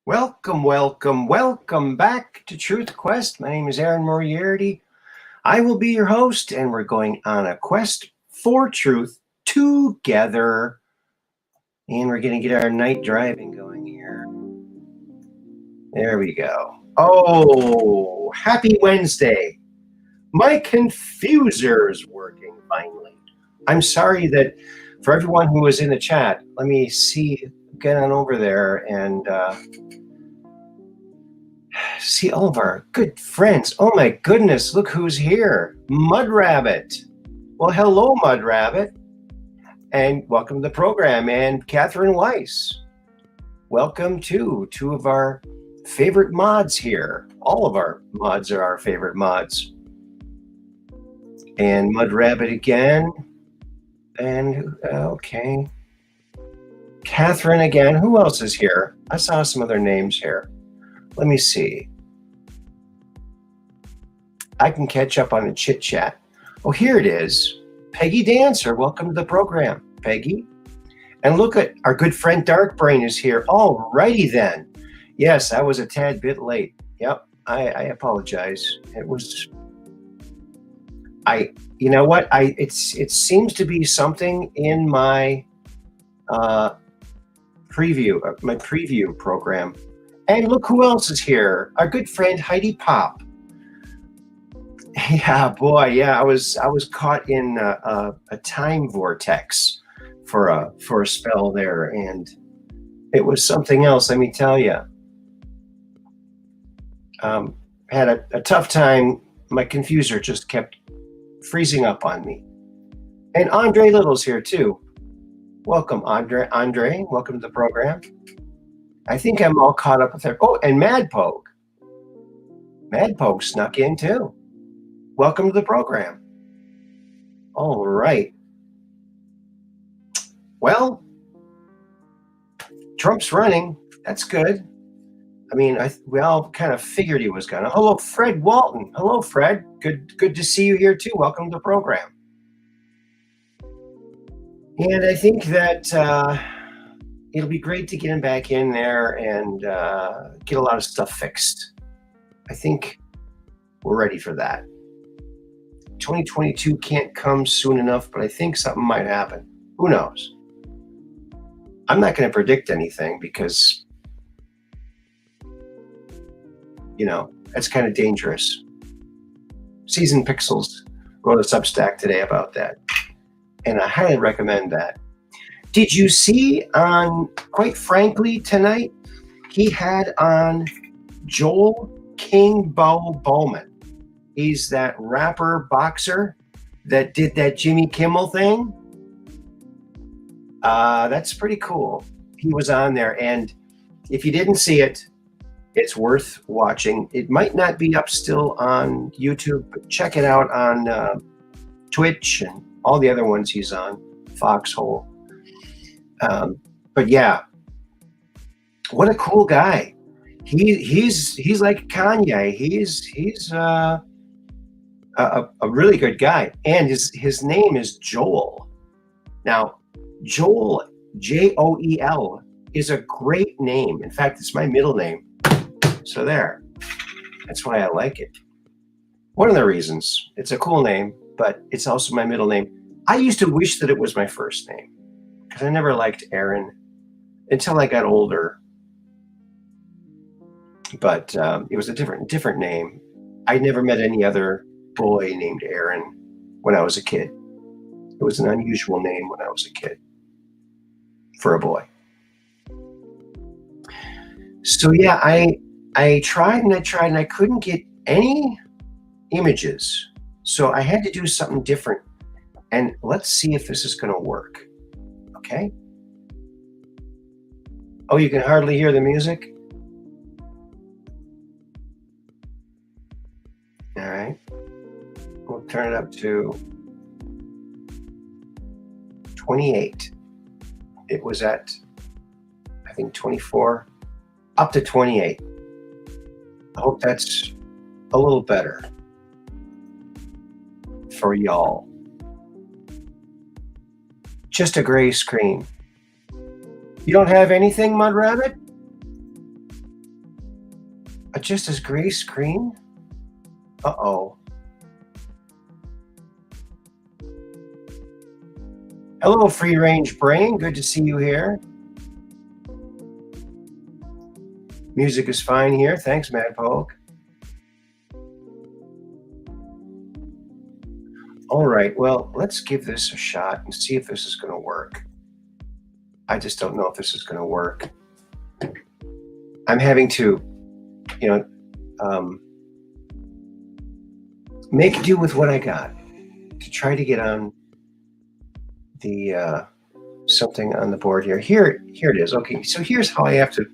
Welcome, welcome, welcome back to Truth Quest. My name is Aaron Moriarity. I will be your host, and we're going on a quest for truth together. And we're going to get our night driving going here. There we go. Oh, happy Wednesday. My confuser's working finally. I'm sorry that for everyone who was in the chat, let me see, get on over there and see all of our good friends. Oh my goodness, look who's here. Mud Rabbit. Well, hello, Mud Rabbit. And welcome to the program. And Catherine Weiss. Welcome to two of our favorite mods here. All of our mods are our favorite mods. And Mud Rabbit again. And okay. Catherine again. Who else is here? I saw some other names here. Let me see. I can catch up on a chit chat. Oh, here it is. Peggy Dancer, welcome to the program, Peggy. And look at our good friend Dark Brain is here. All righty then. Yes, I was a tad bit late. Yep, I apologize. It was. You know what? It seems to be something in my preview program. And look who else is here. Our good friend Heidi Pop. Yeah, boy, yeah, I was caught in a time vortex for a spell there, and it was something else, let me tell you. Had a tough time. My confuser just kept freezing up on me. And Andre Little's here too. Welcome, Andre. Andre, welcome to the program. I think I'm all caught up with her. Oh, and Mad Pogue. Mad Pogue snuck in too. Welcome to the program. All right. Well, Trump's running. That's good. I mean, we all kind of figured he was gonna. Hello, Fred Walton. Hello, Fred. Good to see you here too. Welcome to the program. And I think that it'll be great to get him back in there and get a lot of stuff fixed. I think we're ready for that. 2022 can't come soon enough, but I think something might happen. Who knows? I'm not going to predict anything because, you know, that's kind of dangerous. Seasoned Pixels wrote a Substack today about that, and I highly recommend that. Did you see on, quite frankly, tonight, he had on Joel King Bowman. He's that rapper boxer that did that Jimmy Kimmel thing. That's pretty cool. He was on there, and if you didn't see it, it's worth watching. It might not be up still on YouTube, but check it out on Twitch and all the other ones he's on, Foxhole. But yeah, what a cool guy. He's like Kanye. He's a really good guy, and his name is Joel. Now, Joel, Joel, is a great name. In fact, it's my middle name. So there. That's why I like it. One of the reasons. It's a cool name, but it's also my middle name. I used to wish that it was my first name, because I never liked Aaron until I got older. But it was a different name. I never met any other boy named Aaron when I was a kid. It was an unusual name when I was a kid for a boy. So yeah, I tried and I couldn't get any images. So I had to do something different. And let's see if this is going to work. Okay. Oh, you can hardly hear the music? All right. We'll turn it up to 28. It was at, I think, 24, up to 28. I hope that's a little better for y'all. Just a gray screen. You don't have anything, Mud Rabbit? Just as gray screen? Uh-oh. Hello, free range brain. Good to see you here. Music is fine here. Thanks, Mad Poke. All right, well, let's give this a shot and see if this is going to work. I just don't know if this is going to work. I'm having to, make do with what I got to try to get on the something on the board here. Here it is. Okay, so here's how I have to.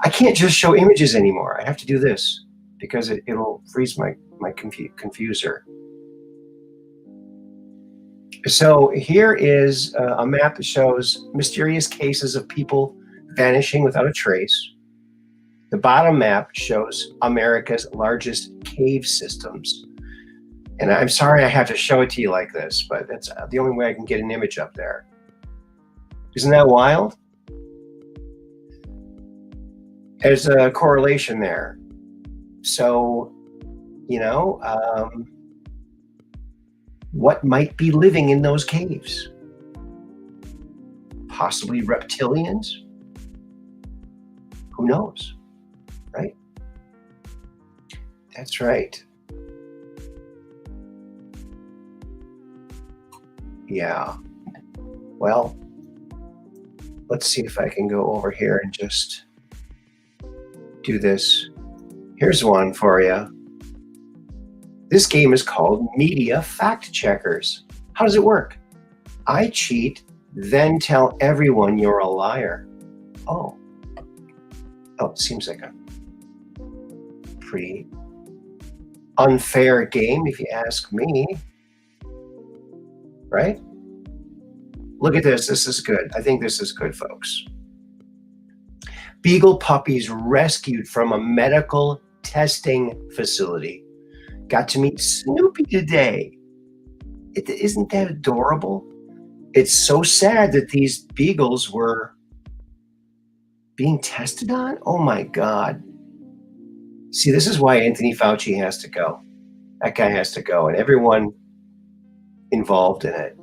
I can't just show images anymore. I have to do this because it'll freeze my confuser. So here is a map that shows mysterious cases of people vanishing without a trace. The bottom map shows America's largest cave systems. And I'm sorry I have to show it to you like this, but that's the only way I can get an image up there. Isn't that wild? There's a correlation there. So, what might be living in those caves? Possibly reptilians? Who knows, right? That's right. Yeah. Well, let's see if I can go over here and just do this. Here's one for you. This game is called Media Fact Checkers. How does it work? I cheat, then tell everyone you're a liar. Oh, it seems like a pretty unfair game if you ask me. Right? Look at this. This is good. I think this is good, folks. Beagle puppies rescued from a medical testing facility. Got to meet Snoopy today. Isn't that adorable? It's so sad that these beagles were being tested on. Oh my God. See, this is why Anthony Fauci has to go. That guy has to go, and everyone involved in it.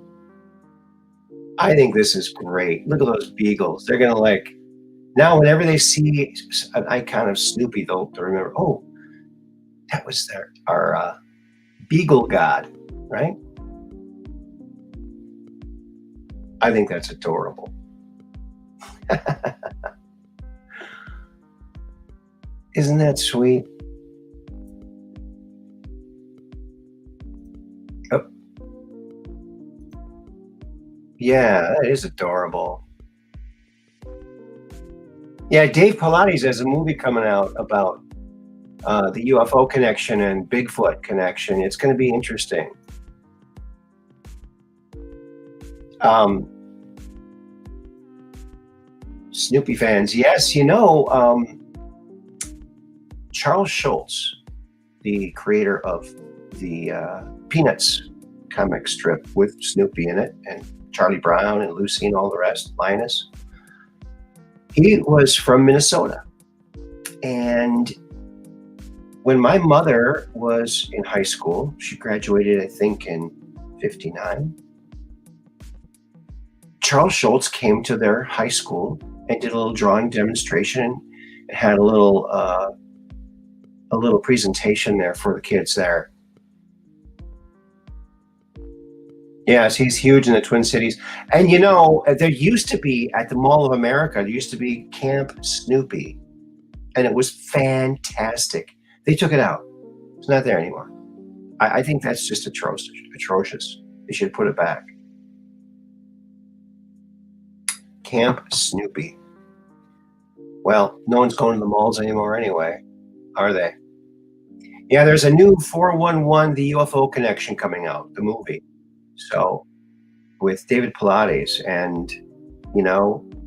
I think this is great. Look at those beagles. They're going to now whenever they see an icon of Snoopy, they'll remember, oh, that was our beagle god, right? I think that's adorable. Isn't that sweet? Oh. Yeah, that is adorable. Yeah, Dave Pilates has a movie coming out about the UFO connection and Bigfoot connection. It's going to be interesting. Snoopy fans, yes, Charles Schultz, the creator of the Peanuts comic strip with Snoopy in it, and Charlie Brown and Lucy and all the rest, Linus. He was from Minnesota. And when my mother was in high school, she graduated, I think, in 59. Charles Schultz came to their high school and did a little drawing demonstration and had a little presentation there for the kids there. Yes, he's huge in the Twin Cities. And there used to be, at the Mall of America, there used to be Camp Snoopy. And it was fantastic. They took it out. It's not there anymore. I think that's just atrocious. They should put it back. Camp Snoopy. Well, no one's going to the malls anymore anyway, are they? Yeah, there's a new 411, the UFO Connection coming out, the movie. So, with David Pilates, and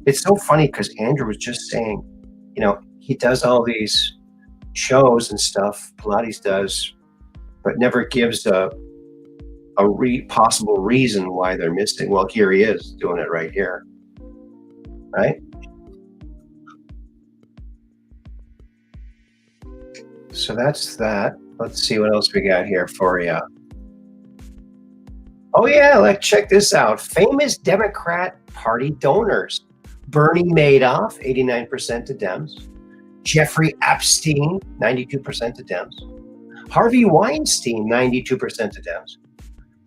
it's so funny because Andrew was just saying, he does all these shows and stuff, Pilates does, but never gives a possible reason why they're missing. Well, here he is doing it right here, right? So that's that. Let's see what else we got here for you. Oh yeah, let's check this out. Famous Democrat Party donors. Bernie Madoff, 89% to Dems. Jeffrey Epstein, 92% to Dems. Harvey Weinstein, 92% to Dems.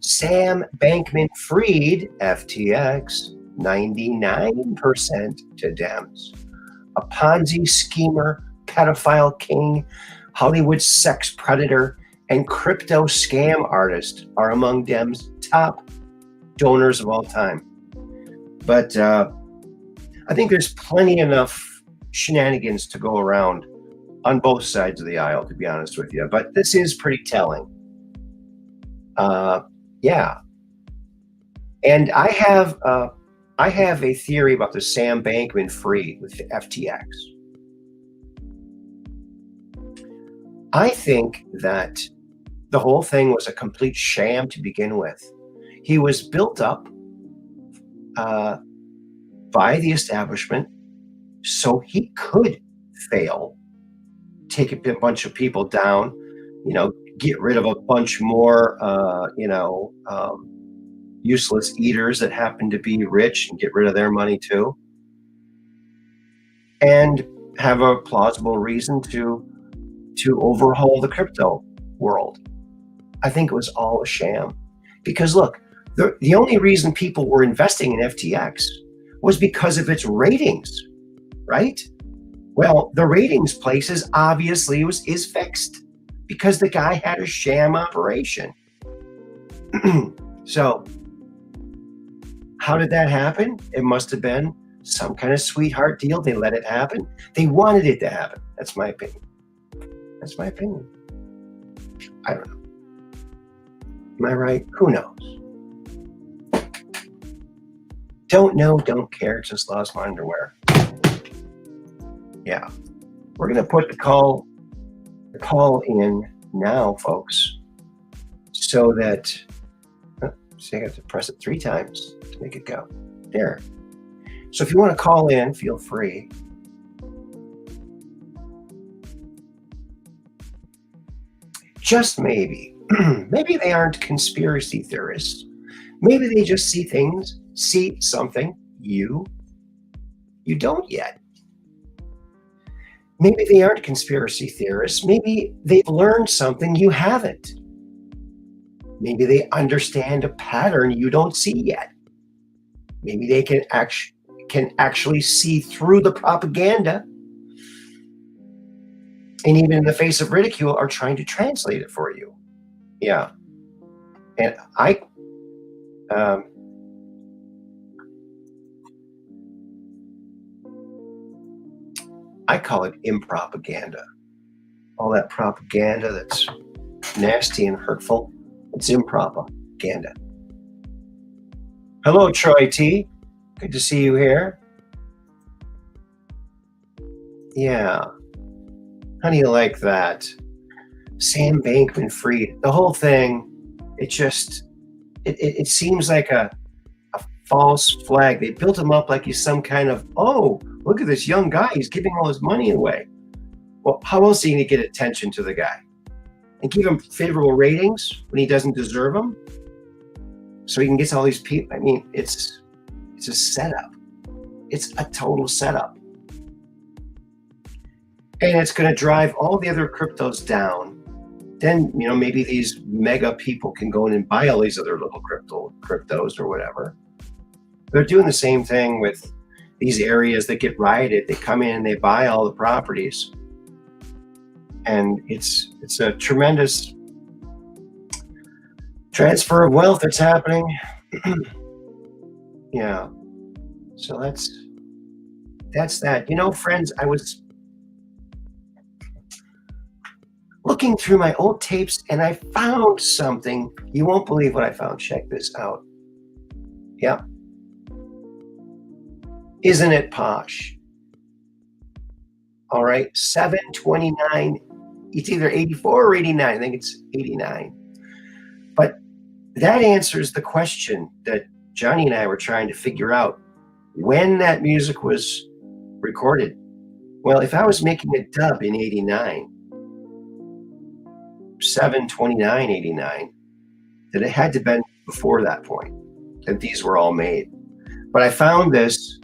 Sam Bankman-Fried, FTX, 99% to Dems. A Ponzi schemer, pedophile king, Hollywood sex predator, and crypto scam artist are among Dems' top donors of all time. But I think there's plenty enough shenanigans to go around on both sides of the aisle, to be honest with you. But this is pretty telling. Yeah. And I have a theory about the Sam Bankman-Fried with the FTX. I think that the whole thing was a complete sham to begin with. He was built up by the establishment so he could fail, take a bunch of people down, get rid of a bunch more, useless eaters that happen to be rich and get rid of their money too, and have a plausible reason to overhaul the crypto world. I think it was all a sham, because look, the only reason people were investing in FTX was because of its ratings, right? Well, the ratings places obviously is fixed because the guy had a sham operation. So how did that happen? It must have been some kind of sweetheart deal. They let it happen. They wanted it to happen. That's my opinion. That's my opinion. I don't know. Am I right? Who knows? Don't know, don't care, just lost my underwear. Yeah. We're going to put the call in now, folks, so that, see, I have to press it 3 times to make it go. There. So if you want to call in, feel free. Just maybe. Maybe they aren't conspiracy theorists. Maybe they just see something you don't yet. Maybe they aren't conspiracy theorists. Maybe they've learned something you haven't. Maybe they understand a pattern you don't see yet. Maybe they can actually see through the propaganda, and even in the face of ridicule are trying to translate it for you. Yeah. And I call it impropaganda. All that propaganda that's nasty and hurtful, it's impropaganda. Hello, Troy T. Good to see you here. Yeah. How do you like that? Sam Bankman-Fried, the whole thing, it seems like a false flag. They built him up like he's some kind of, oh, look at this young guy, he's giving all his money away. Well, how else are you going to get attention to the guy? And give him favorable ratings when he doesn't deserve them? So he can get all these people. I mean, it's a setup. It's a total setup. And it's going to drive all the other cryptos down. Then, maybe these mega people can go in and buy all these other little cryptos or whatever. They're doing the same thing with these areas that get rioted. They come in and they buy all the properties. And it's a tremendous transfer of wealth that's happening. Yeah. So that's that. Friends, I was looking through my old tapes and I found something. You won't believe what I found. Check this out. Yep. Isn't it posh? All right, 729. It's either 84 or 89. I think it's 89. But that answers the question that Johnny and I were trying to figure out when that music was recorded. Well, if I was making a dub in 89, 7/29/89, that it had to have been before that point that these were all made. But I found this,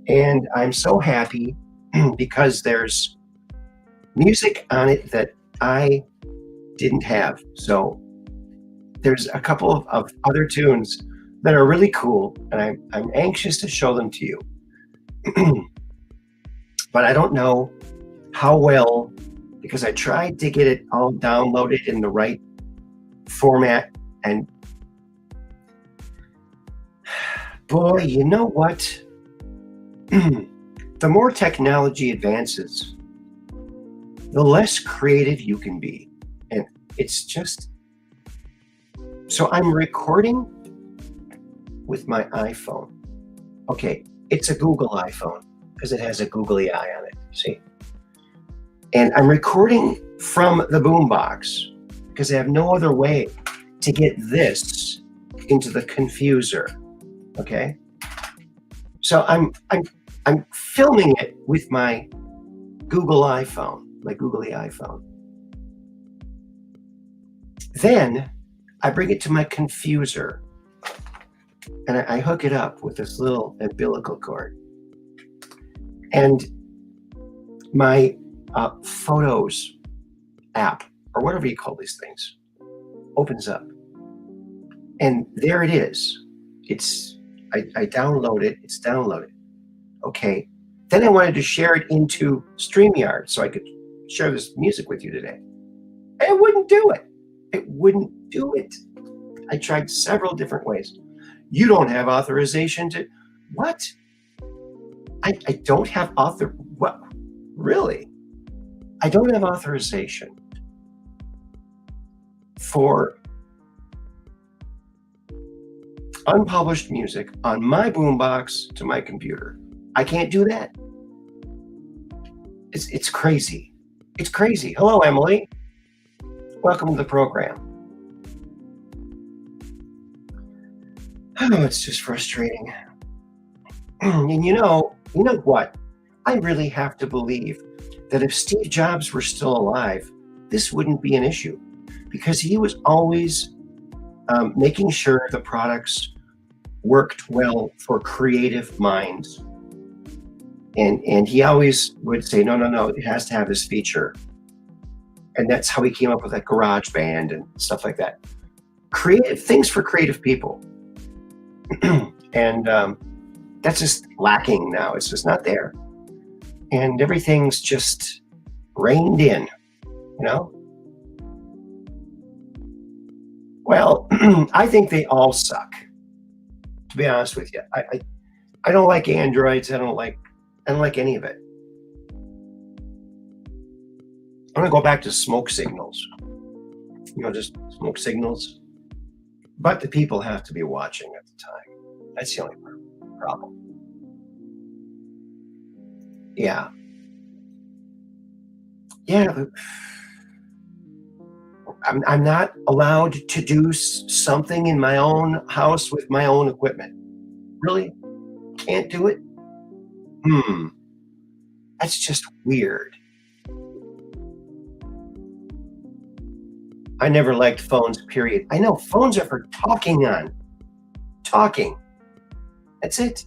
and I'm so happy because there's music on it that I didn't have. So there's a couple of other tunes that are really cool, and I'm anxious to show them to you. But I don't know how well, because I tried to get it all downloaded in the right format, and boy, you know what? The more technology advances, the less creative you can be. And it's just, so I'm recording with my iPhone. Okay, it's a Google iPhone because it has a googly eye on it, see? And I'm recording from the boombox because I have no other way to get this into the confuser, okay? So I'm filming it with my Google iPhone, my googly iPhone. Then I bring it to my confuser and I hook it up with this little umbilical cord. And my Photos app, or whatever you call these things, opens up. And there it is. I download it, it's downloaded. Okay. Then I wanted to share it into StreamYard so I could share this music with you today. And it wouldn't do it. It wouldn't do it. I tried several different ways. You don't have authorization to, what? I don't have what? Really? I don't have authorization for unpublished music on my boombox to my computer. I can't do that. It's crazy. It's crazy. Hello, Emily. Welcome to the program. Oh, it's just frustrating. And you know what? I really have to believe that if Steve Jobs were still alive, this wouldn't be an issue, because he was always making sure the products worked well for creative minds. And he always would say, no, it has to have this feature. And that's how he came up with that garage band and stuff like that. Creative things for creative people. And that's just lacking now. It's just not there. And everything's just reined in, you know? Well, I think they all suck, to be honest with you. I don't like Androids. I don't like any of it. I'm gonna go back to smoke signals. Just smoke signals. But the people have to be watching at the time. That's the only problem. Yeah. But I'm not allowed to do something in my own house with my own equipment. Really? Can't do it? That's just weird. I never liked phones, period. I know, phones are for talking on. Talking. That's it.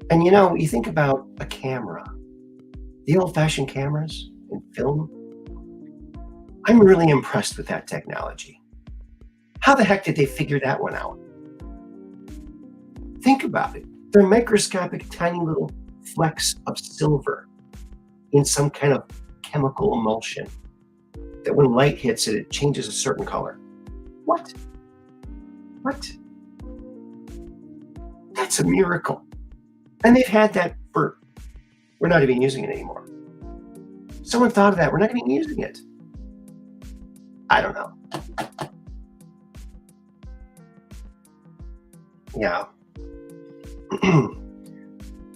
And you think about a camera, the old-fashioned cameras in film. I'm really impressed with that technology. How the heck did they figure that one out? Think about it. They're microscopic, tiny little flecks of silver in some kind of chemical emulsion that when light hits it, it changes a certain color. What? That's a miracle. And they've had that we're not even using it anymore. Someone thought of that. We're not even using it. I don't know. Yeah.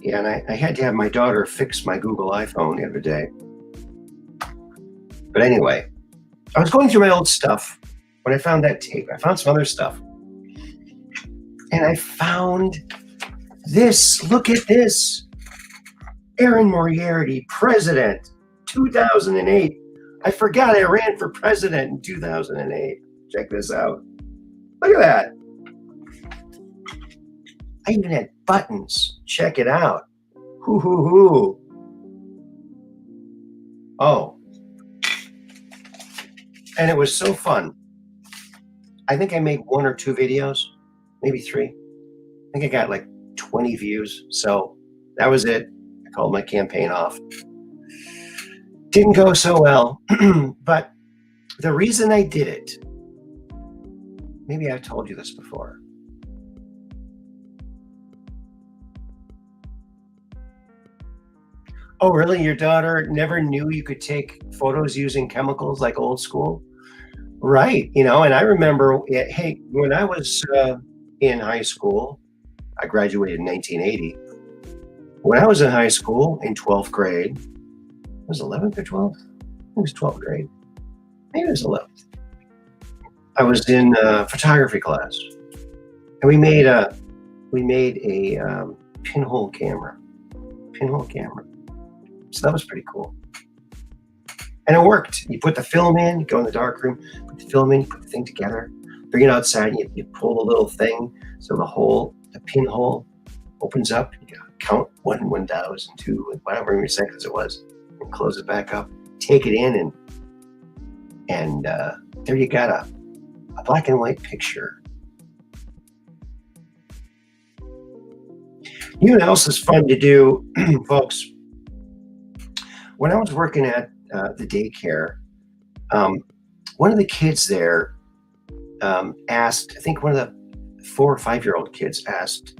Yeah, and I had to have my daughter fix my Google iPhone the other day. But anyway, I was going through my old stuff when I found that tape. I found some other stuff. And I found this. Look at this. Aaron Moriarity, president, 2008. I forgot I ran for president in 2008. Check this out. Look at that. I even had buttons. Check it out. Hoo, hoo, hoo. Oh. And it was so fun. I think I made 1 or 2 videos, maybe 3. I think I got like 20 views. So that was it. I called my campaign off. Didn't go so well. But the reason I did it, maybe I've told you this before. Oh, really? Your daughter never knew you could take photos using chemicals like old school? Right. And I remember, hey, when I was in high school, I graduated in 1980. When I was in high school in 12th grade, it was 11th or 12th? It was 12th grade. Maybe it was 11th. I was in photography class, and we made a pinhole camera. So that was pretty cool. And it worked. You put the film in, you go in the dark room, put the film in, you put the thing together, bring it outside, and you pull the little thing so the pinhole opens up. You count 1, 1,000, 2, and whatever many seconds it was, and close it back up. Take it in, and there you got a black and white picture. You know what else is fun to do, folks? When I was working at the daycare, one of the kids there asked, I think one of the 4 or 5-year-old kids asked,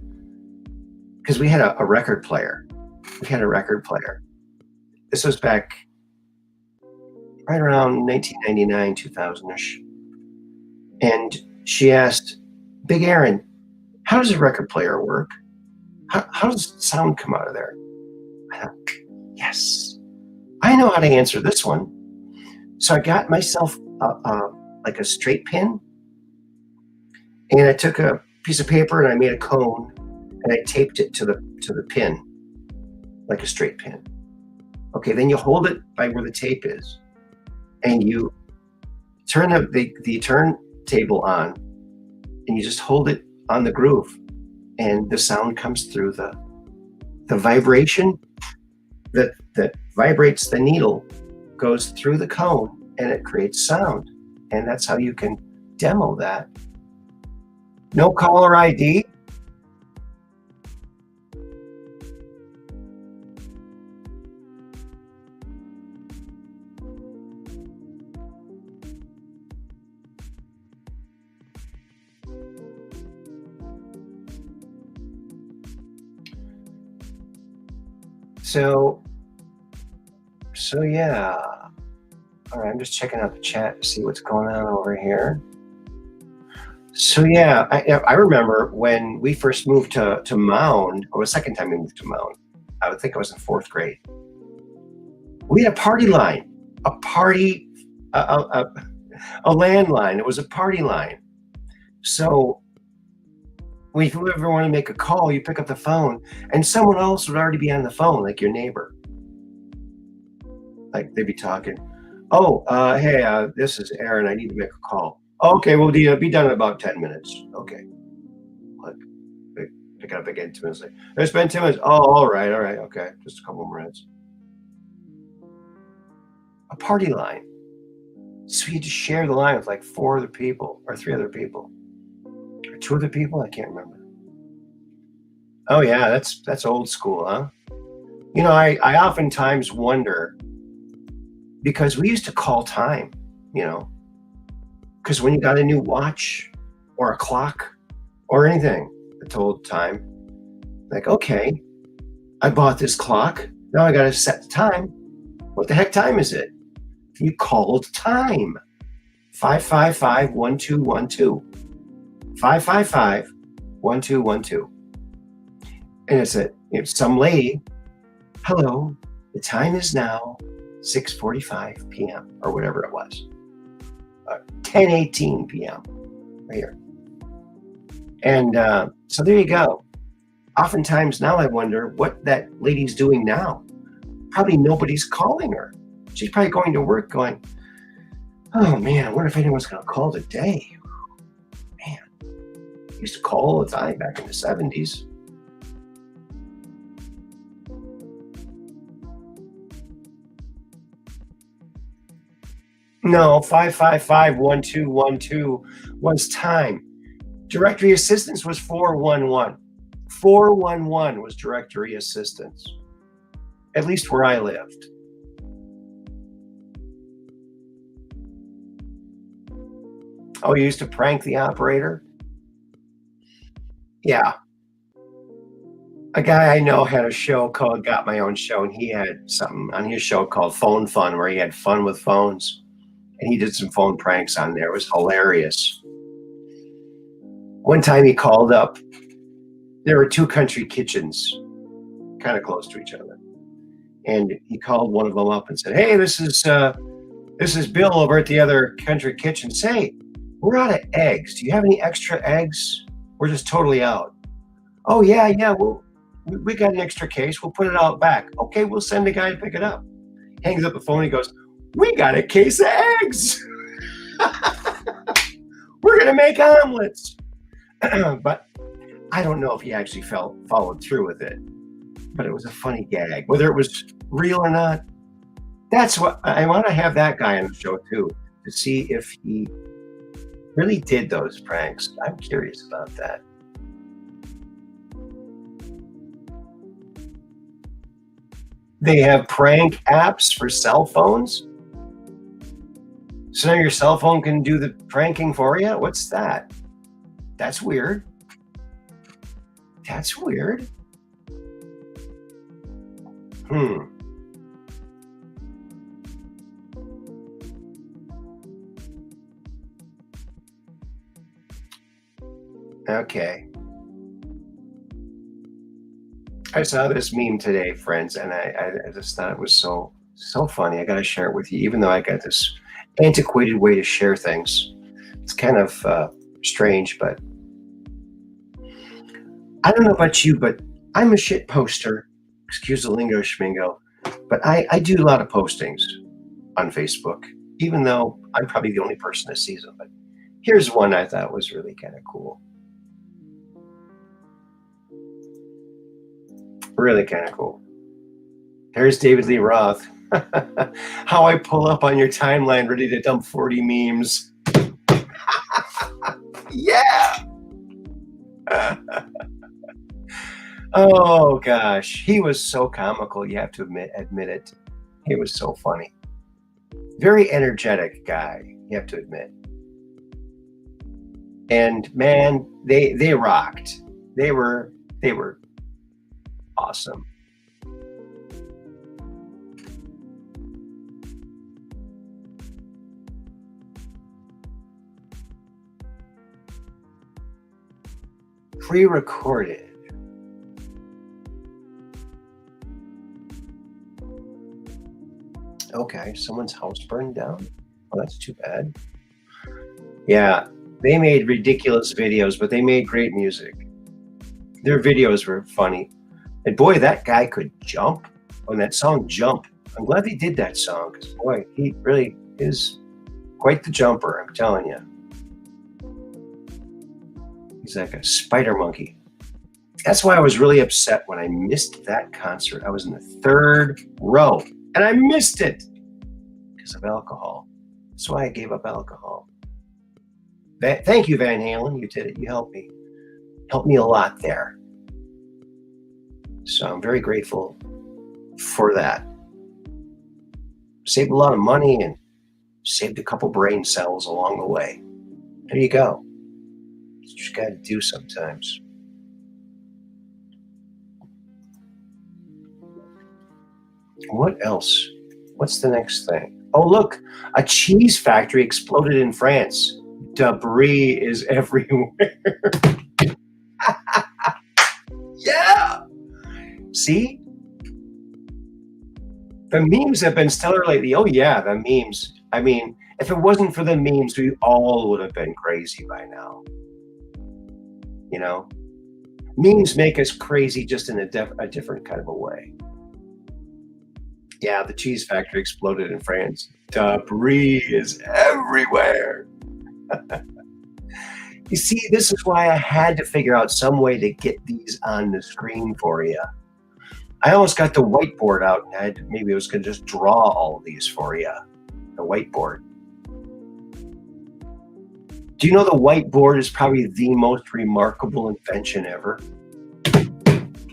because we had a record player. This was back right around 1999, 2000-ish. And she asked, Big Aaron, how does a record player work? How does sound come out of there? I thought, yes, I know how to answer this one. So I got myself like a straight pin, and I took a piece of paper and I made a cone, and I taped it to the pin, like a straight pin. Okay, then you hold it by where the tape is, and you turn the turntable on, and you just hold it on the groove, and the sound comes through the vibration that vibrates the needle goes through the cone, and it creates sound. And that's how you can demo that. No caller ID. So yeah. All right, I'm just checking out the chat to see what's going on over here. So yeah, I remember when we first moved to Mound, or the second time we moved to Mound, I would think I was in 4th grade. We had a party line, a landline. It was a party line. So if you ever want to make a call, you pick up the phone, and someone else would already be on the phone, like your neighbor. Like they'd be talking. Oh, hey, this is Aaron. I need to make a call. Okay, well, be done in about 10 minutes. Okay. Like, pick it up again 2 minutes later. It's been 10 minutes. Oh, all right. Okay, just a couple more minutes. A party line. So you had to share the line with like 4 other people, or 3 other people, or 2 other people. I can't remember. Oh yeah, that's old school, huh? I oftentimes wonder, because we used to call time, because when you got a new watch or a clock or anything that told time, like, okay, I bought this clock. Now I got to set the time. What the heck time is it? You called time. 555-1212. 555-1212. And it's some lady. Hello, the time is now 6:45 p.m. or whatever it was. 10:18 p.m. right here. And so there you go. Oftentimes now I wonder what that lady's doing now. Probably nobody's calling her. She's probably going to work going, oh man, I wonder if anyone's going to call today. Man, I used to call all the time back in the 70s. No, 555-1212 was time. Directory assistance was 411. 411 was directory assistance, at least where I lived. Oh, you used to prank the operator? Yeah. A guy I know had a show called Got My Own Show, and he had something on his show called Phone Fun, where he had fun with phones. And he did some phone pranks on there. It was hilarious. One time he called up. There were two country kitchens kind of close to each other. And he called one of them up and said, hey, this is Bill over at the other country kitchen. Say, we're out of eggs. Do you have any extra eggs? We're just totally out. Oh, yeah. We got an extra case. We'll put it out back. Okay, we'll send a guy to pick it up. Hangs up the phone. He goes, we got a case of eggs. We're going to make omelets. But I don't know if he actually followed through with it. But it was a funny gag. Whether it was real or not, that's what I want to have that guy on the show too, to see if he really did those pranks. I'm curious about that. They have prank apps for cell phones. So now your cell phone can do the pranking for you? What's that? That's weird. That's weird. Okay. I saw this meme today, friends, and I just thought it was so funny. I got to share it with you, even though I got this antiquated way to share things. It's kind of strange, but I don't know about you, but I'm a shit poster. Excuse the lingo schmingo, but I do a lot of postings on Facebook, even though I'm probably the only person that sees them. But here's one I thought was really kind of cool. Really kind of cool. There's David Lee Roth. How I pull up on your timeline ready to dump 40 memes. Yeah. Oh gosh, he was so comical. You have to admit it. He was so funny. Very energetic guy, you have to admit. And man, they rocked. They were awesome. Pre-recorded. Okay, someone's house burned down. Oh, that's too bad. Yeah, they made ridiculous videos, but they made great music. Their videos were funny. And boy, that guy could jump on that song, Jump. I'm glad they did that song, because boy, he really is quite the jumper, I'm telling you. He's like a spider monkey. That's why I was really upset when I missed that concert. I was in the third row, and I missed it because of alcohol. That's why I gave up alcohol. Thank you, Van Halen. You did it. You helped me. Helped me a lot there. So I'm very grateful for that. Saved a lot of money and saved a couple brain cells along the way. There you go. That's what you got to do sometimes. What else? What's the next thing? Oh, look, a cheese factory exploded in France. Debris is everywhere. Yeah. See? The memes have been stellar lately. Oh, yeah, the memes. I mean, if it wasn't for the memes, we all would have been crazy by now. You know? Memes make us crazy just in a different kind of a way. Yeah, the cheese factory exploded in France. Debris is everywhere. You see, this is why I had to figure out some way to get these on the screen for you. I almost got the whiteboard out, and maybe I was going to just draw all of these for you. The whiteboard. Do you know the whiteboard is probably the most remarkable invention ever?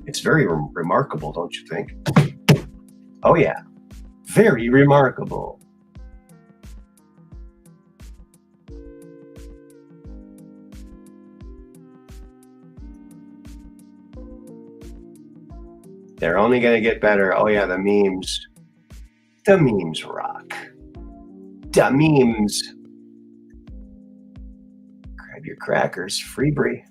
It's very remarkable, don't you think? Oh, yeah. Very remarkable. They're only going to get better. Oh, yeah, the memes. The memes rock. The memes. Grab your crackers. Free brie.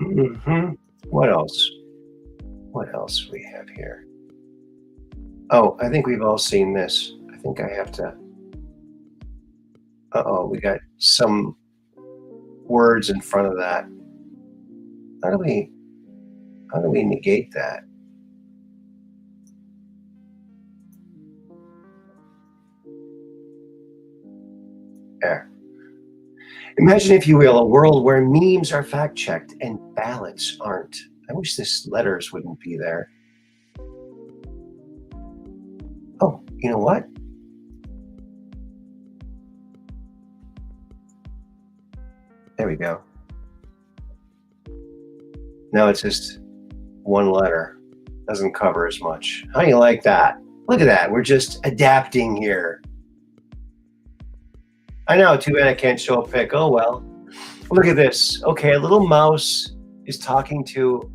Mm-hmm. What else? What else do we have here? Oh, I think we've all seen this. I think I have to. Uh-oh, we got some words in front of that. How do we negate that? There. Imagine, if you will, a world where memes are fact-checked and ballots aren't. I wish this letters wouldn't be there. Oh, you know what? There we go. Now it's just one letter. Doesn't cover as much. How do you like that? Look at that. We're just adapting here. I know, too bad I can't show a pic. Oh, well. Look at this. Okay, a little mouse is talking to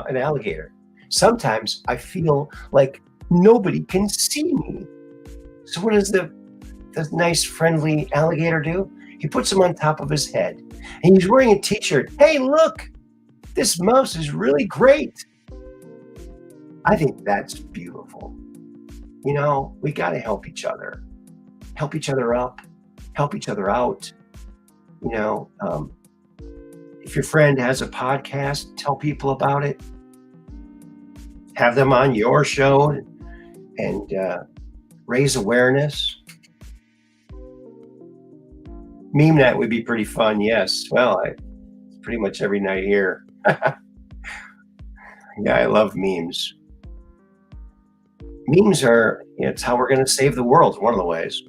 an alligator. Sometimes I feel like nobody can see me. So what does the nice, friendly alligator do? He puts him on top of his head. And he's wearing a t-shirt. Hey, look, this mouse is really great. I think that's beautiful. You know, we got to help each other. Help each other up. Help each other out. You know, if your friend has a podcast, tell people about it. Have them on your show and raise awareness. Meme night would be pretty fun, yes. Well, it's pretty much every night here. Yeah, I love memes. Memes are, it's how we're going to save the world, one of the ways.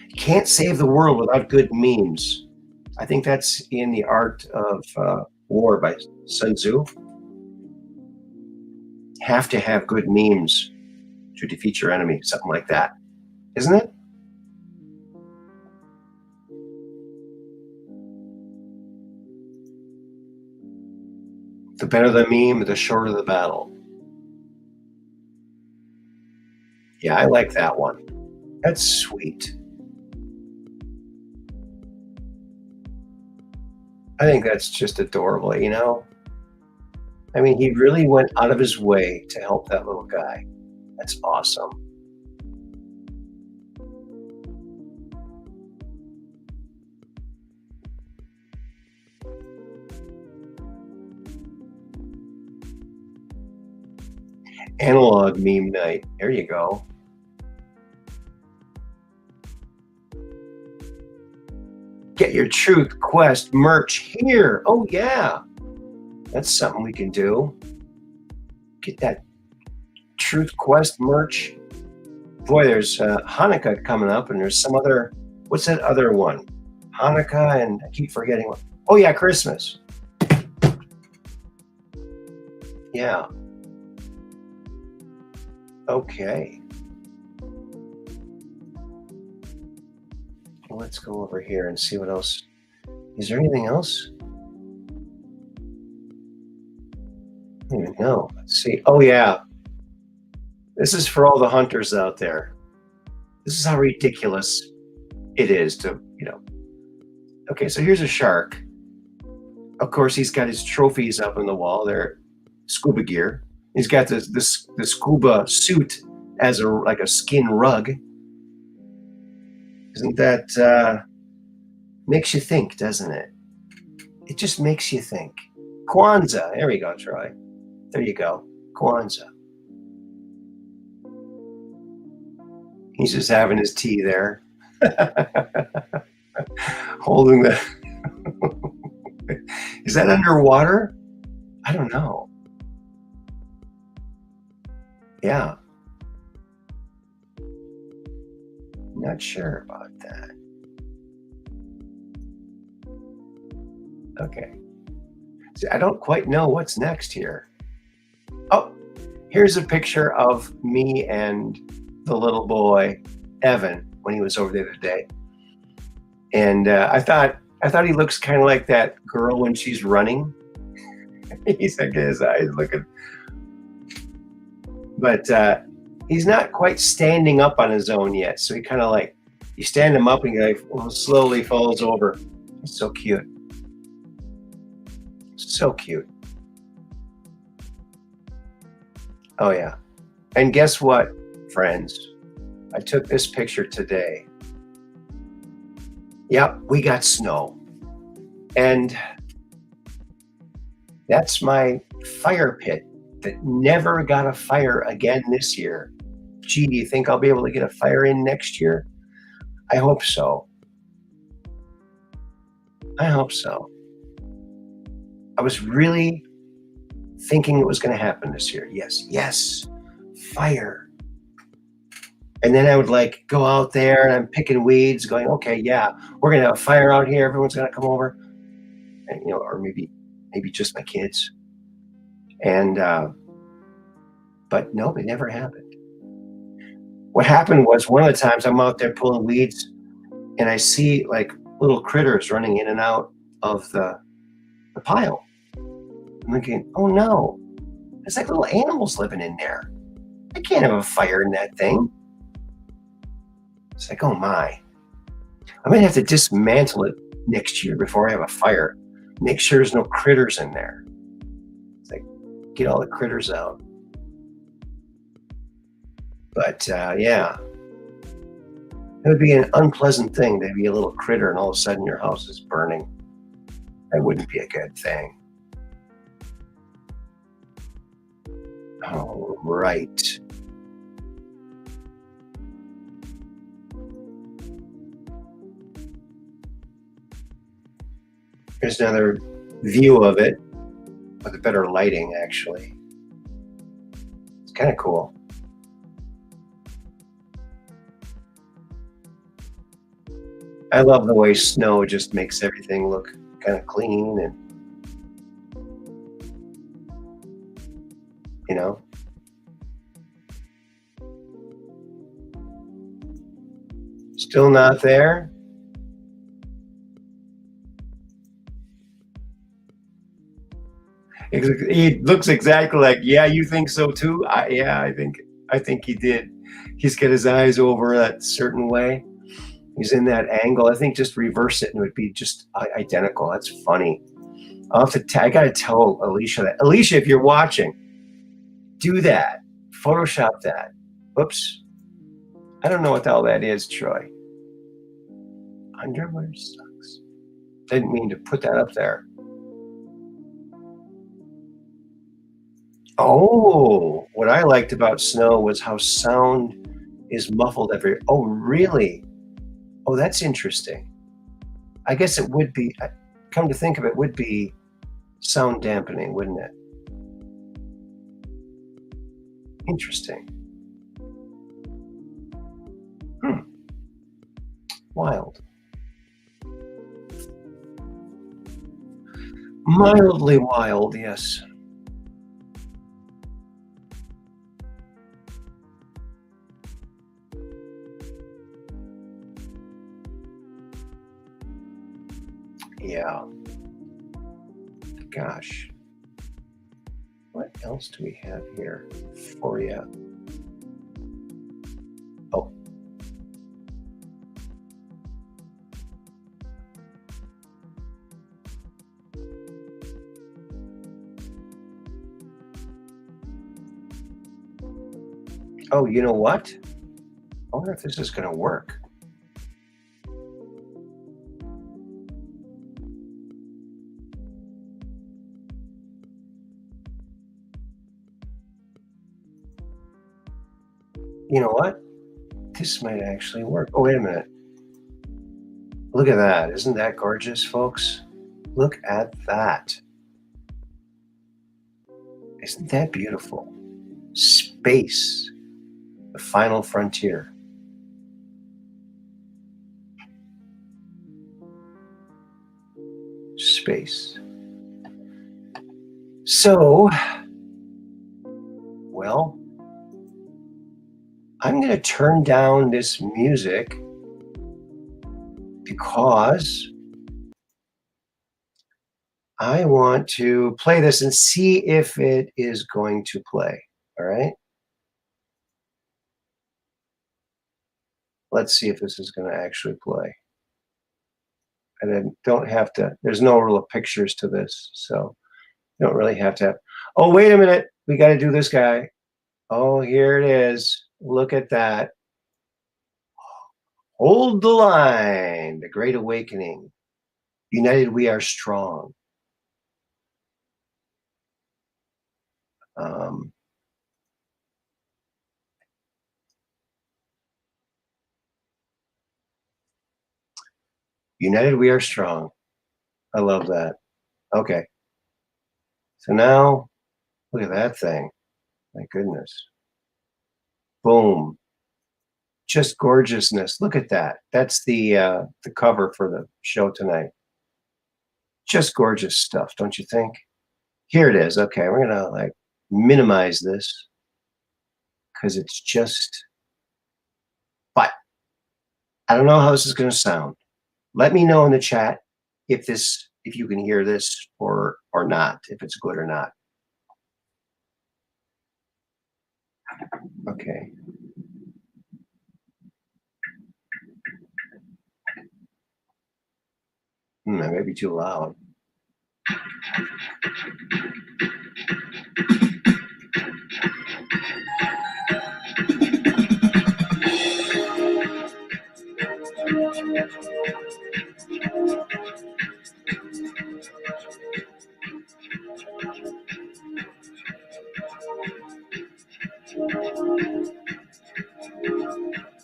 You can't save the world without good memes. I think that's in The Art of War by Sun Tzu. Have to have good memes to defeat your enemy, something like that, isn't it? The better the meme, the shorter the battle. Yeah, I like that one. That's sweet. I think that's just adorable, you know? I mean, he really went out of his way to help that little guy. That's awesome. Analog meme night. There you go. Get your Truth Quest merch here. Oh, yeah. That's something we can do. Get that Truth Quest merch. Boy, there's Hanukkah coming up, and there's some other. What's that other one? Hanukkah, and I keep forgetting what. Oh, yeah, Christmas. Yeah. Okay. Well, let's go over here and see what else. Is there anything else? I don't even know. Let's see. Oh, yeah. This is for all the hunters out there. This is how ridiculous it is to, you know. Okay, so here's a shark. Of course, he's got his trophies up on the wall. They're scuba gear. He's got the scuba suit as like a skin rug. Isn't that makes you think, doesn't it? It just makes you think. Kwanzaa. There we go, Troy. There you go. Kwanzaa. He's just having his tea there, holding the. Is that underwater? I don't know. Yeah, not sure about that. Okay. See, I don't quite know what's next here. Oh, here's a picture of me and the little boy, Evan, when he was over the other day. And I thought he looks kind of like that girl when she's running. He's like his eyes looking, but he's not quite standing up on his own yet. So he kind of like you stand him up and he like slowly falls over. He's so cute, so cute. Oh yeah, and guess what, friends? I took this picture today. Yep, we got snow, and that's my fire pit that never got a fire again this year. Gee, do you think I'll be able to get a fire in next year? I hope so. I hope so. I was really thinking it was going to happen this year. Yes, yes, fire. And then I would like go out there and I'm picking weeds, going, okay, yeah, we're going to have a fire out here. Everyone's going to come over, and or maybe just my kids. And but no, it never happened. What happened was one of the times I'm out there pulling weeds and I see like little critters running in and out of the pile. I'm thinking, oh no, there's like little animals living in there. I can't have a fire in that thing. It's like, oh my, I'm gonna have to dismantle it next year before I have a fire. Make sure there's no critters in there. It's like, get all the critters out. But yeah, it would be an unpleasant thing to be a little critter and all of a sudden your house is burning. That wouldn't be a good thing. All right. Here's another view of it with a better lighting, actually. It's kind of cool. I love the way snow just makes everything look kind of clean and, you know, still not there. He looks exactly like, yeah, you think so too? Yeah, I think he did. He's got his eyes over that certain way. He's in that angle. I think just reverse it and it would be just identical. That's funny. I gotta tell Alicia that. Alicia, if you're watching, do that. Photoshop that. Oops. I don't know what the hell that is, Troy. Underwear sucks. Didn't mean to put that up there. Oh, what I liked about snow was how sound is muffled every. Oh, really? Oh, that's interesting. I guess it would be. Come to think of it, would be sound dampening, wouldn't it? Interesting. Wild. Mildly wild, yes. Yeah. Gosh. What else do we have here for you? Oh. Oh, you know what? I wonder if this is going to work. You know what? This might actually work. Oh, wait a minute. Look at that. Isn't that gorgeous, folks? Look at that. Isn't that beautiful? Space, the final frontier. Space. So, well, I'm going to turn down this music because I want to play this and see if it is going to play. All right. Let's see if this is going to actually play. And then don't have to, there's no real pictures to this. So you don't really have to have, oh, wait a minute. We got to do this guy. Oh, here it is. Look at that. Hold the line. The Great Awakening. United we are strong. United we are strong. I love that. Okay. So now, look at that thing. My goodness. Boom. Just gorgeousness. Look at that. That's the cover for the show tonight. Just gorgeous stuff, don't you think? Here it is. Okay, we're gonna like minimize this because it's just, but I don't know how this is gonna sound. Let me know in the chat if you can hear this or not, if it's good or not. Okay. That may be too loud.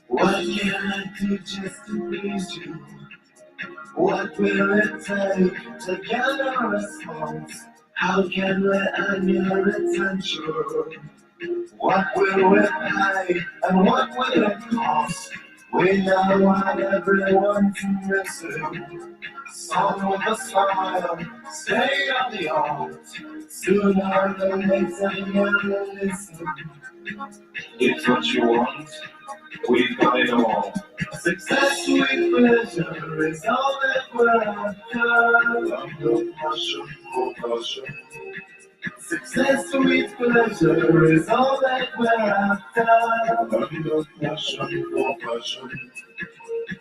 What can I do just to please you? What will it take to gather a response? How can we earn your attention? What will we pay and what will it cost? We know what everyone's missing. Song with a smile, stay on the art. Sooner than later you'll listen. It's what you want, we've got it all. Success with pleasure is all that we're after. No passion for passion. Success with pleasure is all that we're after. No passion for passion.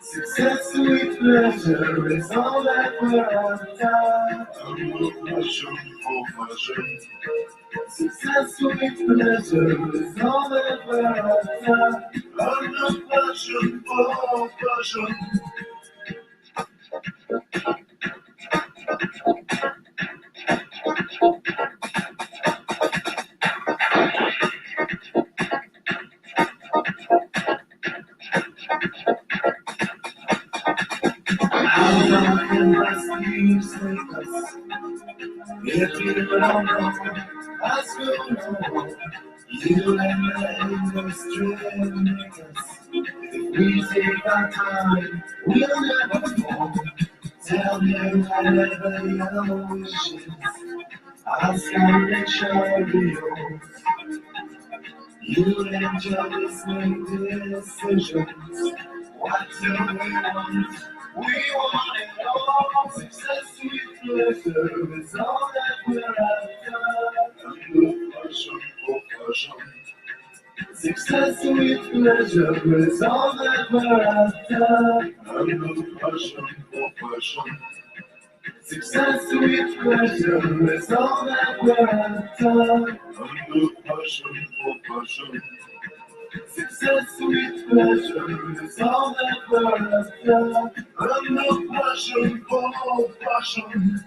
Success with pleasure is all that we're after. No passion for passion. Success with pleasure is all that we're after. No passion for passion. If you don't know, I still know. You and the industry make us. If we take our time, we'll never fall. Tell me whatever your wishes. I'll stand and show you. You and yours make decisions. What do we want? We want it all. Success with pleasure is all that we're after. No passion for passion. Success with pleasure is all that we're after. No passion for passion. Success with pleasure is all that we're after. No passion for passion. Success with pleasure is all that we're after. No passion for passion.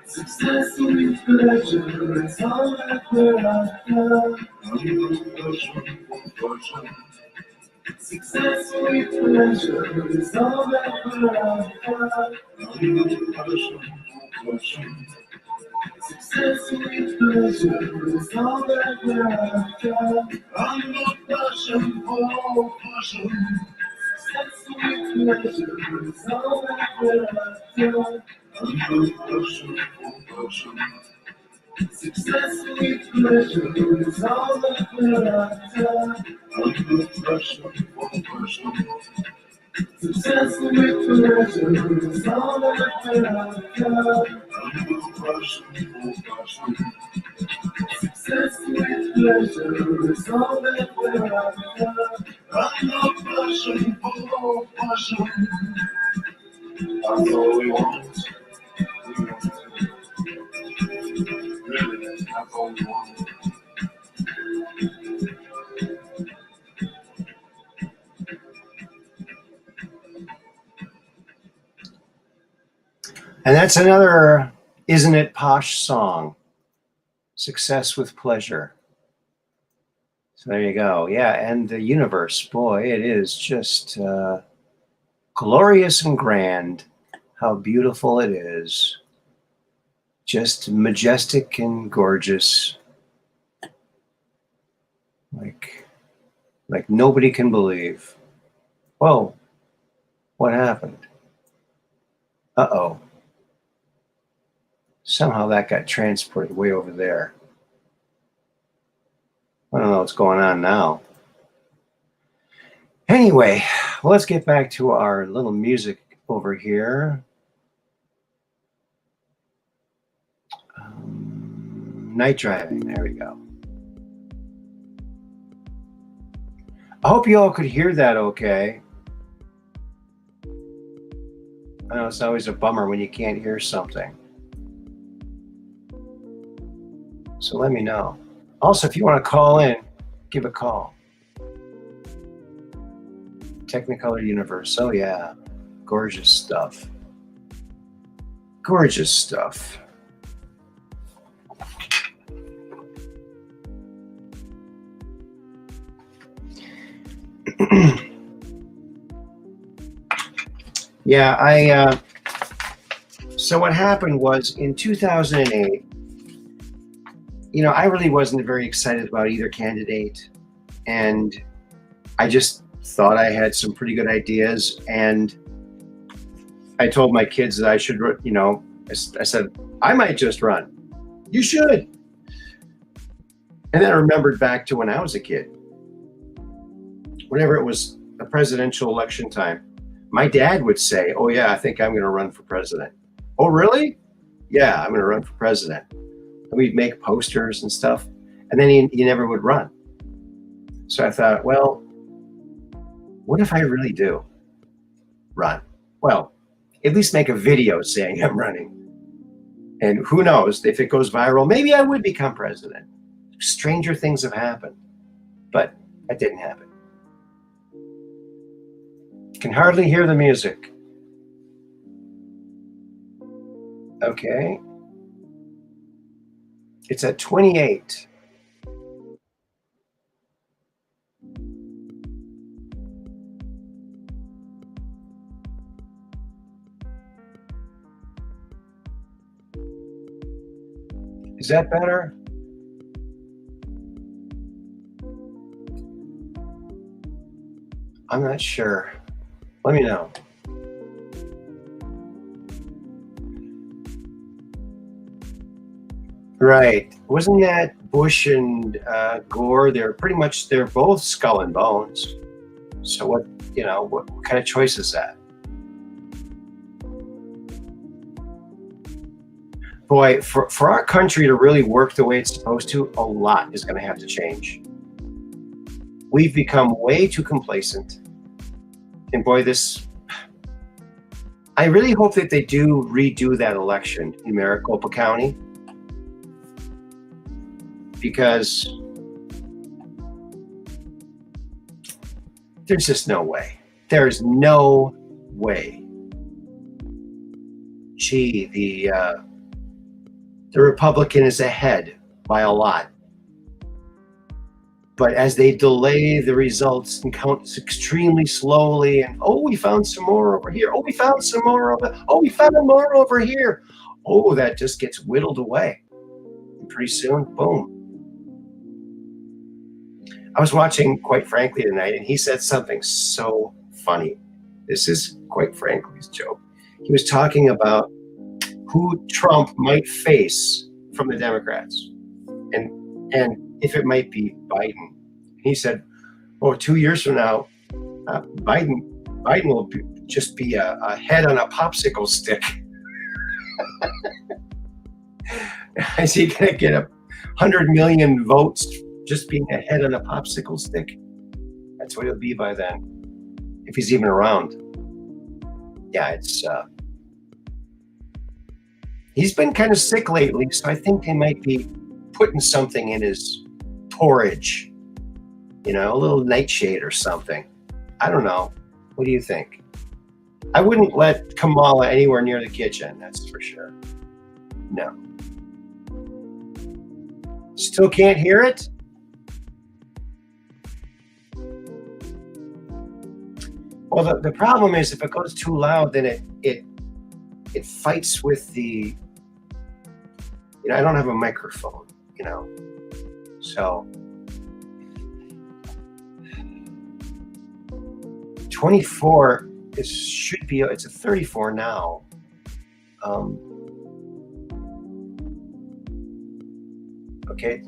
Success with pleasure is all that we're after. Success with pleasure is all that we're after. Success with pleasure is all that we're after. Under passion for passion. Success with pleasure is all that we're after. Under passion for passion. Success with pleasure is all that we're after. Under pressure for passion. Success with pleasure is all that we're after. Under pressure for passion. Success with pleasure is all that we're after. Under pressure for passion. That's all we want. Really, that's all we want. And that's another Isn't It Posh song, Success with Pleasure. So there you go. Yeah, and the universe, boy, it is just glorious and grand. How beautiful it is. Just majestic and gorgeous. Like nobody can believe. Whoa, what happened? Uh-oh. Somehow that got transported way over there. I don't know what's going on now. Anyway, let's get back to our little music over here. Night driving, there we go. I hope you all could hear that okay. I know it's always a bummer when you can't hear something. So let me know. Also, if you want to call in, give a call. Technicolor Universe. Oh, yeah. Gorgeous stuff. Gorgeous stuff. Yeah, so what happened was in 2008, I really wasn't very excited about either candidate, and I just thought I had some pretty good ideas, and I told my kids that I should, I said, I might just run. You should. And then I remembered back to when I was a kid. Whenever it was a presidential election time, my dad would say, oh yeah, I think I'm going to run for president. Oh really? Yeah, I'm going to run for president. And we'd make posters and stuff, and then he never would run. So I thought, well, what if I really do run? Well, at least make a video saying I'm running. And who knows, if it goes viral, maybe I would become president. Stranger things have happened, but that didn't happen. Can hardly hear the music. Okay. It's at 28. Is that better? I'm not sure. Let me know. Right. Wasn't that Bush and Gore? They're both skull and bones. So what kind of choice is that? Boy, for our country to really work the way it's supposed to, a lot is going to have to change. We've become way too complacent. And boy, I really hope that they do redo that election in Maricopa County, because there's just no way. there's no way. Gee, the Republican is ahead by a lot. But as they delay the results and count extremely slowly, and oh, we found some more over here. Oh, we found some more over. Oh, we found more over here. Oh, that just gets whittled away. And pretty soon, boom. I was watching Quite Frankly tonight, and he said something so funny. This is Quite Frankly's joke. He was talking about who Trump might face from the Democrats, and if it might be Biden. He said, "Oh, 2 years from now, Biden will just be a head on a popsicle stick." Is he going to get 100 million votes just being a head on a popsicle stick? That's what he'll be by then, if he's even around. Yeah, it's. He's been kind of sick lately, so I think they might be putting something in his porridge, a little nightshade or something. I don't know. What do you think? I wouldn't let Kamala anywhere near the kitchen, that's for sure. No. Still can't hear it? Well, the problem is if it goes too loud, then it fights with the, I don't have a microphone, so 24 should be, it's a 34 now. Okay,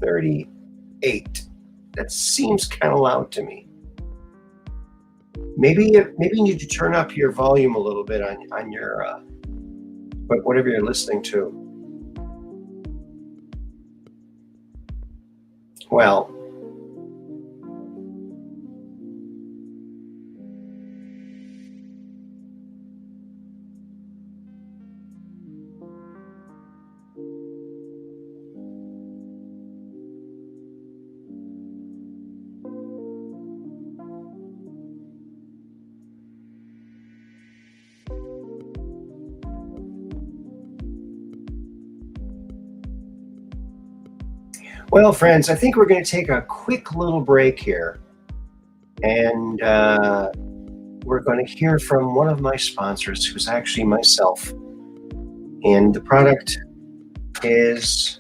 38. That seems kind of loud to me. Maybe you need to turn up your volume a little bit on your but whatever you're listening to. Well, friends, I think we're going to take a quick little break here, and we're going to hear from one of my sponsors, who's actually myself, and the product is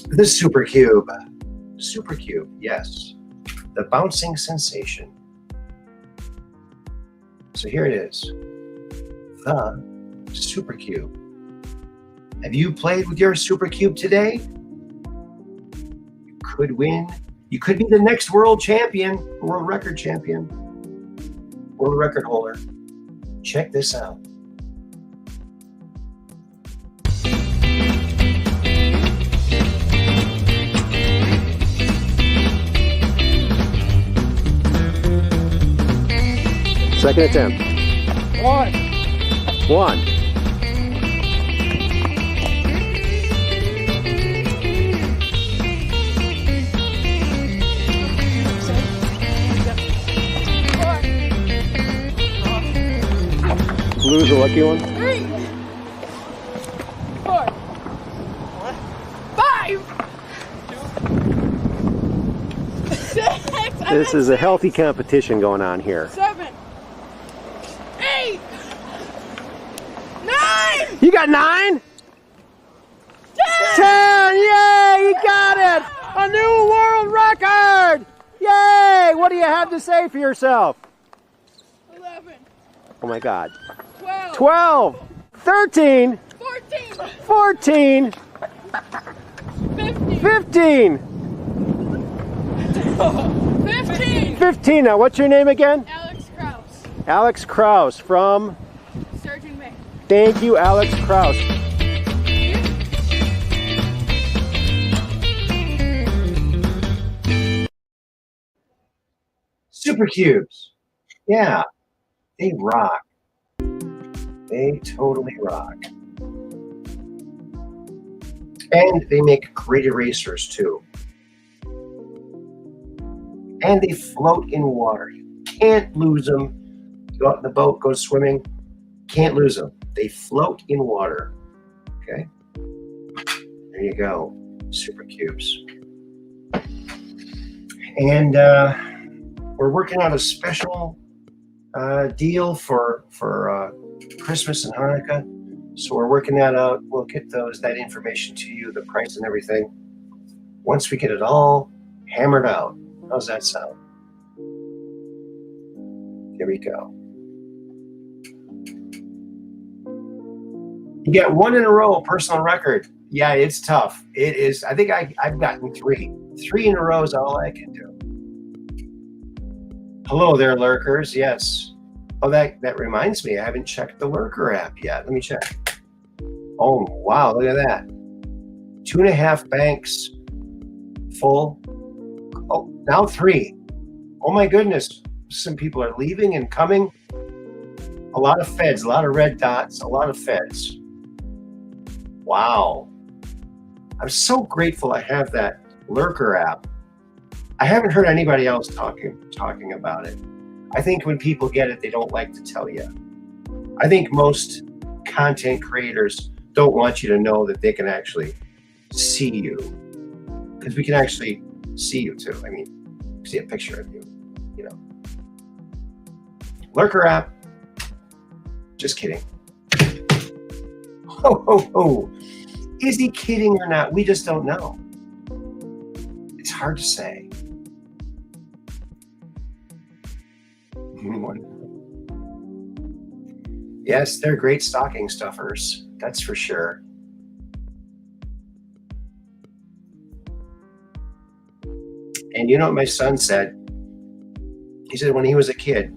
the Supercube. Supercube, yes, the bouncing sensation. So here it is, the Supercube. Have you played with your Supercube today? You could win. You could be the next world champion, world record champion, world record holder. Check this out. Second attempt. One. Blue's a lucky one. 3, 4, 5, 6. This is a healthy competition going on here. 7, 8, 9. You got 9? 10! Yay! You got it! A new world record! Yay! What do you have to say for yourself? 11, Oh my God. 12, 12! 13! 14, 14! 15, 15! 15. 15! Now, what's your name again? Alex Kraus, Alex Kraus from... Sturgeon, Maine. Thank you, Alex Kraus. Supercubes. Yeah, they rock. They totally rock. And they make great erasers too. and they float in water. You can't lose them. You go out in the boat, go swimming, can't lose them. They float in water. Okay, there you go, super cubes. And we're working on a special deal for Christmas and Hanukkah. So we're working that out. We'll get that information to you, the price and everything, once we get it all hammered out. How's that sound? Here we go. You get one in a row, personal record. Yeah, it's tough. It is. I think I've gotten three. 3 in a row is all I can do. Hello there, lurkers. Yes. Oh, that reminds me. I haven't checked the lurker app yet. Let me check. Oh, wow. Look at that. 2.5 banks full. Oh, now 3. Oh, my goodness. Some people are leaving and coming. A lot of feds, a lot of red dots, a lot of feds. Wow. I'm so grateful I have that lurker app. I haven't heard anybody else talking about it. I think when people get it, they don't like to tell you. I think most content creators don't want you to know that they can actually see you, because we can actually see you too. I mean, see a picture of you, you know. Lurker app. Just kidding. Ho, ho, ho. Is he kidding or not? We just don't know. It's hard to say. Yes, they're great stocking stuffers. That's for sure. And you know what my son said? He said when he was a kid,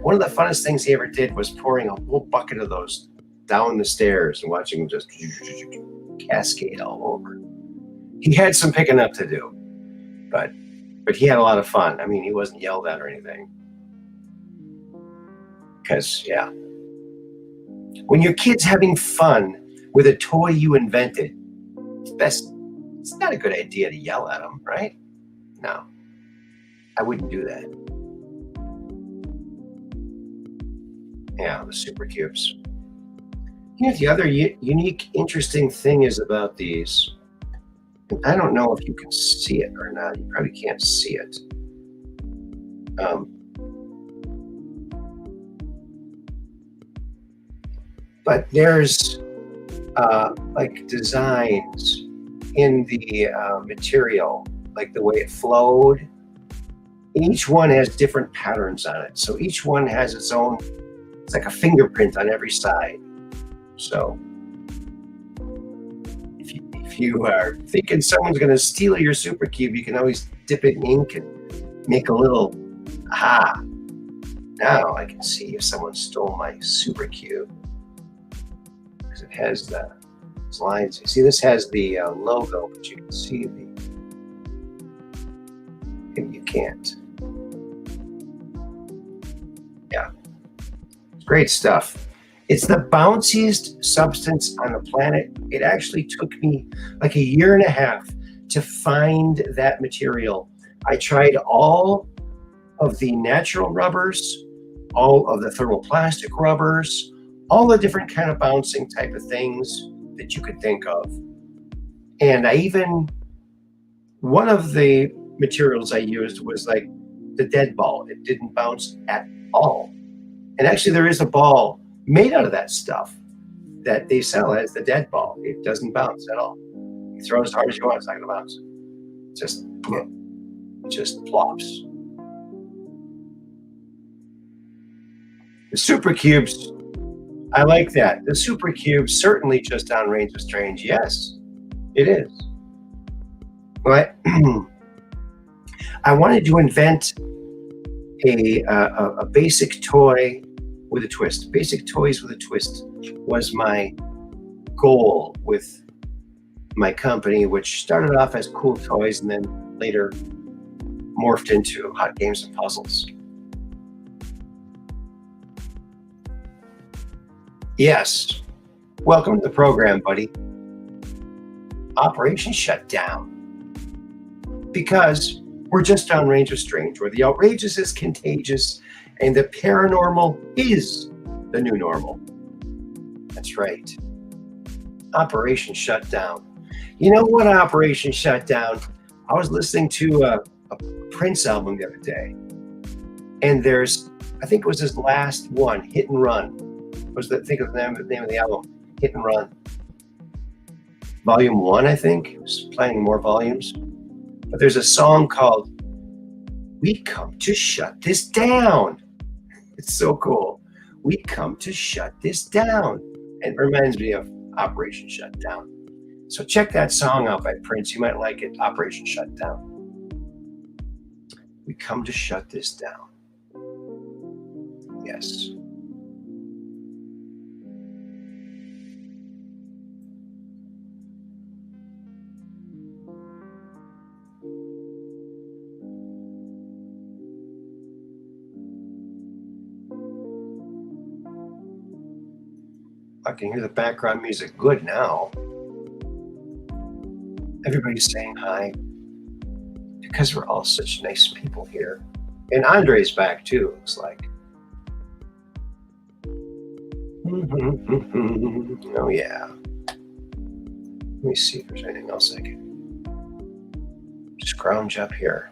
one of the funnest things he ever did was pouring a whole bucket of those down the stairs and watching them just cascade all over. He had some picking up to do, but he had a lot of fun. I mean, he wasn't yelled at or anything. Because, yeah, when your kid's having fun with a toy you invented, it's not a good idea to yell at them, right? No, I wouldn't do that. Yeah, the super cubes. You know, the other unique, interesting thing is about these, and I don't know if you can see it or not. You probably can't see it. But there's like designs in the material, like the way it flowed. Each one has different patterns on it. So each one has its own, it's like a fingerprint on every side. So if you are thinking someone's going to steal your super cube, you can always dip it in ink and make a little, aha. Now I can see if someone stole my super cube. Because it has the lines. You see, this has the logo, but you can see and you can't. Yeah, it's great stuff. It's the bounciest substance on the planet. It actually took me like 1.5 years to find that material. I tried all of the natural rubbers, all of the thermoplastic rubbers, all the different kind of bouncing type of things that you could think of. And one of the materials I used was like the dead ball. It didn't bounce at all. And actually there is a ball made out of that stuff that they sell as the dead ball. It doesn't bounce at all. You throw it as hard as you want, it's not gonna bounce. It just plops. The super cubes, I like that. The super cube certainly just downrange of strange. Yes, it is. But I wanted to invent a basic toy with a twist. Basic toys with a twist was my goal with my company, which started off as Cool Toys and then later morphed into Hot Games and Puzzles. Yes. Welcome to the program, buddy. Operation shut down. Because We're just downrange of strange, where the outrageous is contagious and the paranormal is the new normal. That's right. Operation Shutdown. You know what, Operation Shutdown? I was listening to a Prince album the other day, and I think it was his last one, Hit and Run. Think of the name of the album, Hit and Run. Volume 1, I think. He was playing more volumes. But there's a song called We Come to Shut This Down. It's so cool. We come to shut this down. It reminds me of Operation Shutdown. So check that song out by Prince. You might like it, Operation Shutdown. We come to shut this down. Yes. I can hear the background music good now. Everybody's saying hi because we're all such nice people here. And Andre's back too, looks like. Oh yeah. Let me see if there's anything else I can scrounge up here.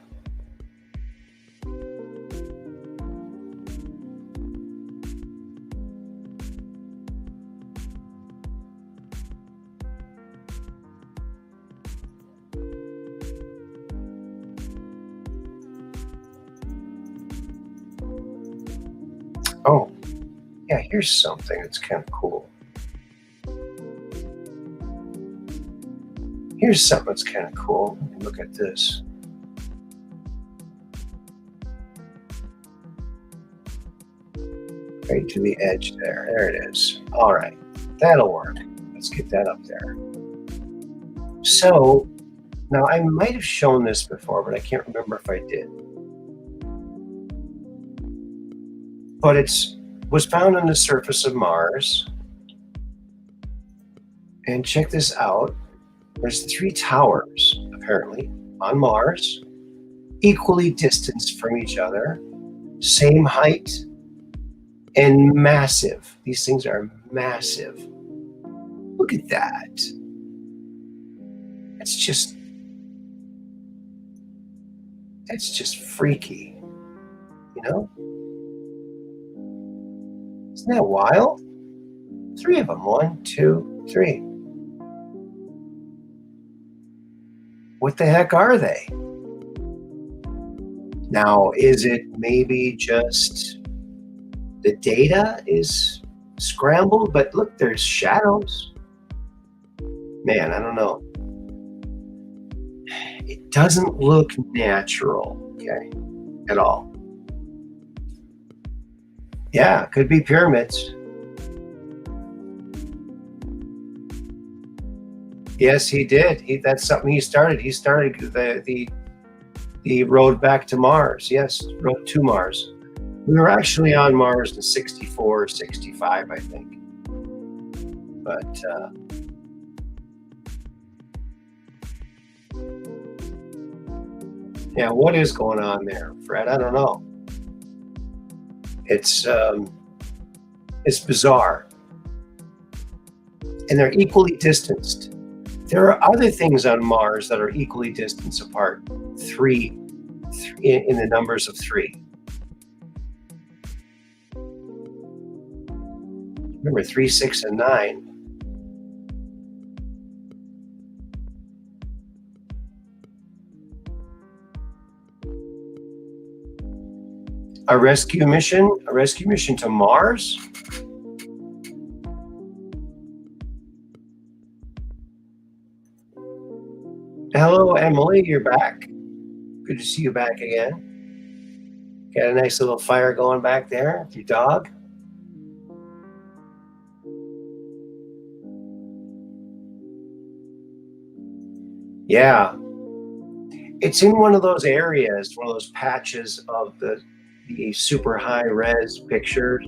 Oh, yeah, here's something that's kind of cool. Here's something that's kind of cool. Look at this. Right to the edge there. There it is. All right, that'll work. Let's get that up there. So, now I might have shown this before, but I can't remember if I did. But it was found on the surface of Mars. And check this out. There's 3 towers, apparently, on Mars, equally distanced from each other, same height, and massive. These things are massive. Look at that. That's just freaky, you know? Isn't that wild? 3 of them. 1, 2, 3. What the heck are they? Now, is it maybe just the data is scrambled? But look, there's shadows. Man, I don't know. It doesn't look natural, okay, at all. Yeah, could be pyramids. Yes, he did. That's something he started. He started the road back to Mars. Yes, road to Mars. We were actually on Mars in 64 or 65, I think. But yeah, what is going on there, Fred? I don't know. It's bizarre. And they're equally distanced. There are other things on Mars that are equally distanced apart, 3 in the numbers of 3. Remember 3, 6, and 9. A rescue mission to Mars? Hello, Emily, you're back. Good to see you back again. Got a nice little fire going back there with your dog. Yeah. It's in one of those areas, one of those patches of the super high res pictures.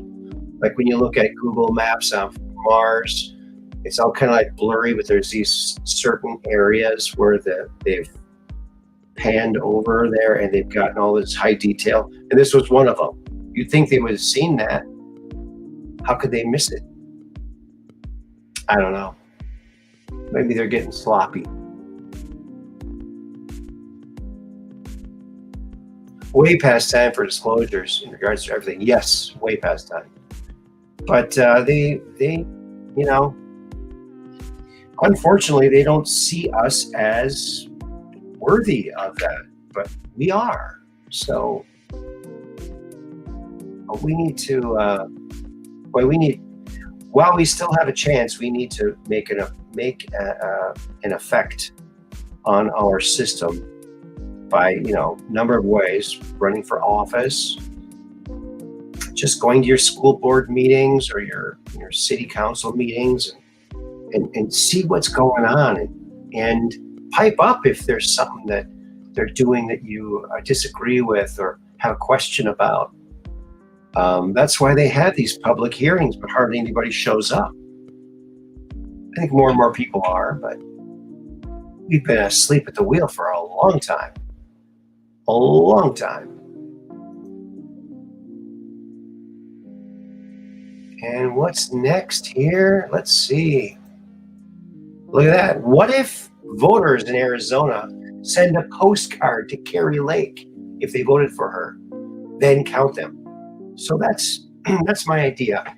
Like when you look at Google Maps of Mars, it's all kind of like blurry, but there's these certain areas where they've panned over there, and they've gotten all this high detail. And this was one of them. You'd think they would have seen that. How could they miss it? I don't know. Maybe they're getting sloppy. Way past time for disclosures in regards to everything. Yes, way past time. But they, you know, unfortunately, they don't see us as worthy of that, but we are. So we need to. While we still have a chance, we need to make an effect on our system by, number of ways: running for office, just going to your school board meetings or your city council meetings, and see what's going on, and pipe up if there's something that they're doing that you disagree with or have a question about. That's why they have these public hearings, but hardly anybody shows up. I think more and more people are, but we've been asleep at the wheel for a long time. A long time. And what's next here? Let's see. Look at that. What if voters in Arizona send a postcard to Carrie Lake if they voted for her, then count them? So that's my idea.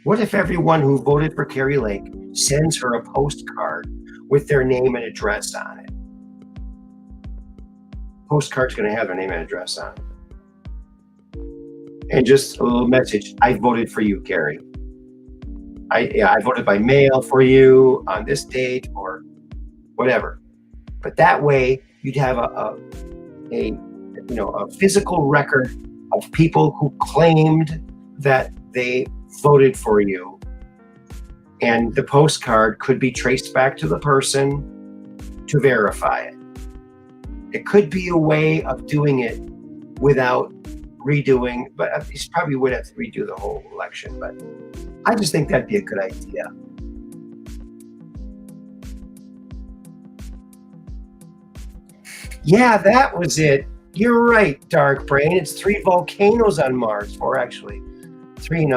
What if everyone who voted for Carrie Lake sends her a postcard with their name and address on it? Postcard's going to have their name and address on it. And just a little message: I voted for you, Carrie. I voted by mail for you on this date or whatever. But that way, you'd have a physical record of people who claimed that they voted for you, and the postcard could be traced back to the person to verify it. It could be a way of doing it without redoing, but you probably would have to redo the whole election. But I just think that'd be a good idea. Yeah, that was it. You're right, Dark Brain. It's 3 volcanoes on Mars, or actually 3 in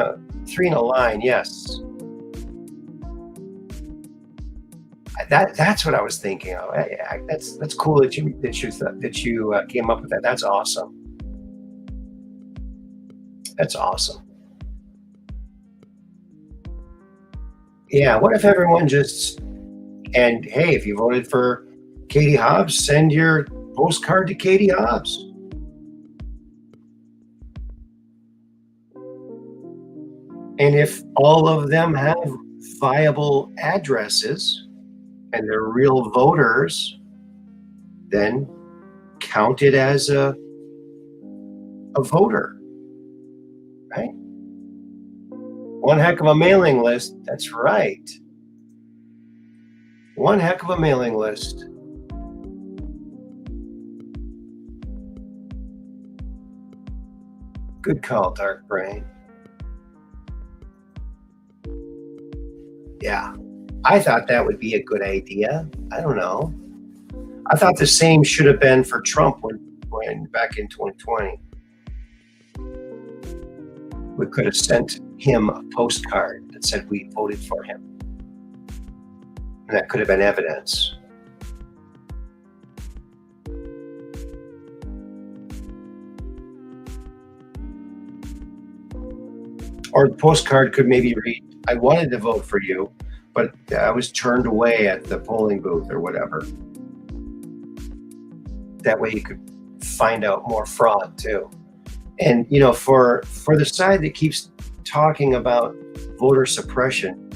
a line. Yes, that's what I was thinking of. That's cool that you came up with that. That's awesome. That's awesome. Yeah. What if everyone and hey, if you voted for Katie Hobbs, send your postcard to Katie Hobbs. And if all of them have viable addresses and they're real voters, then count it as a voter, right? One heck of a mailing list. That's right. One heck of a mailing list. Good call, Dark Brain. Yeah, I thought that would be a good idea. I don't know. I thought the same should have been for Trump when back in 2020. We could have sent him a postcard that said we voted for him. And that could have been evidence. Or the postcard could maybe read, I wanted to vote for you, but I was turned away at the polling booth or whatever. That way you could find out more fraud too. And, for the side that keeps talking about voter suppression,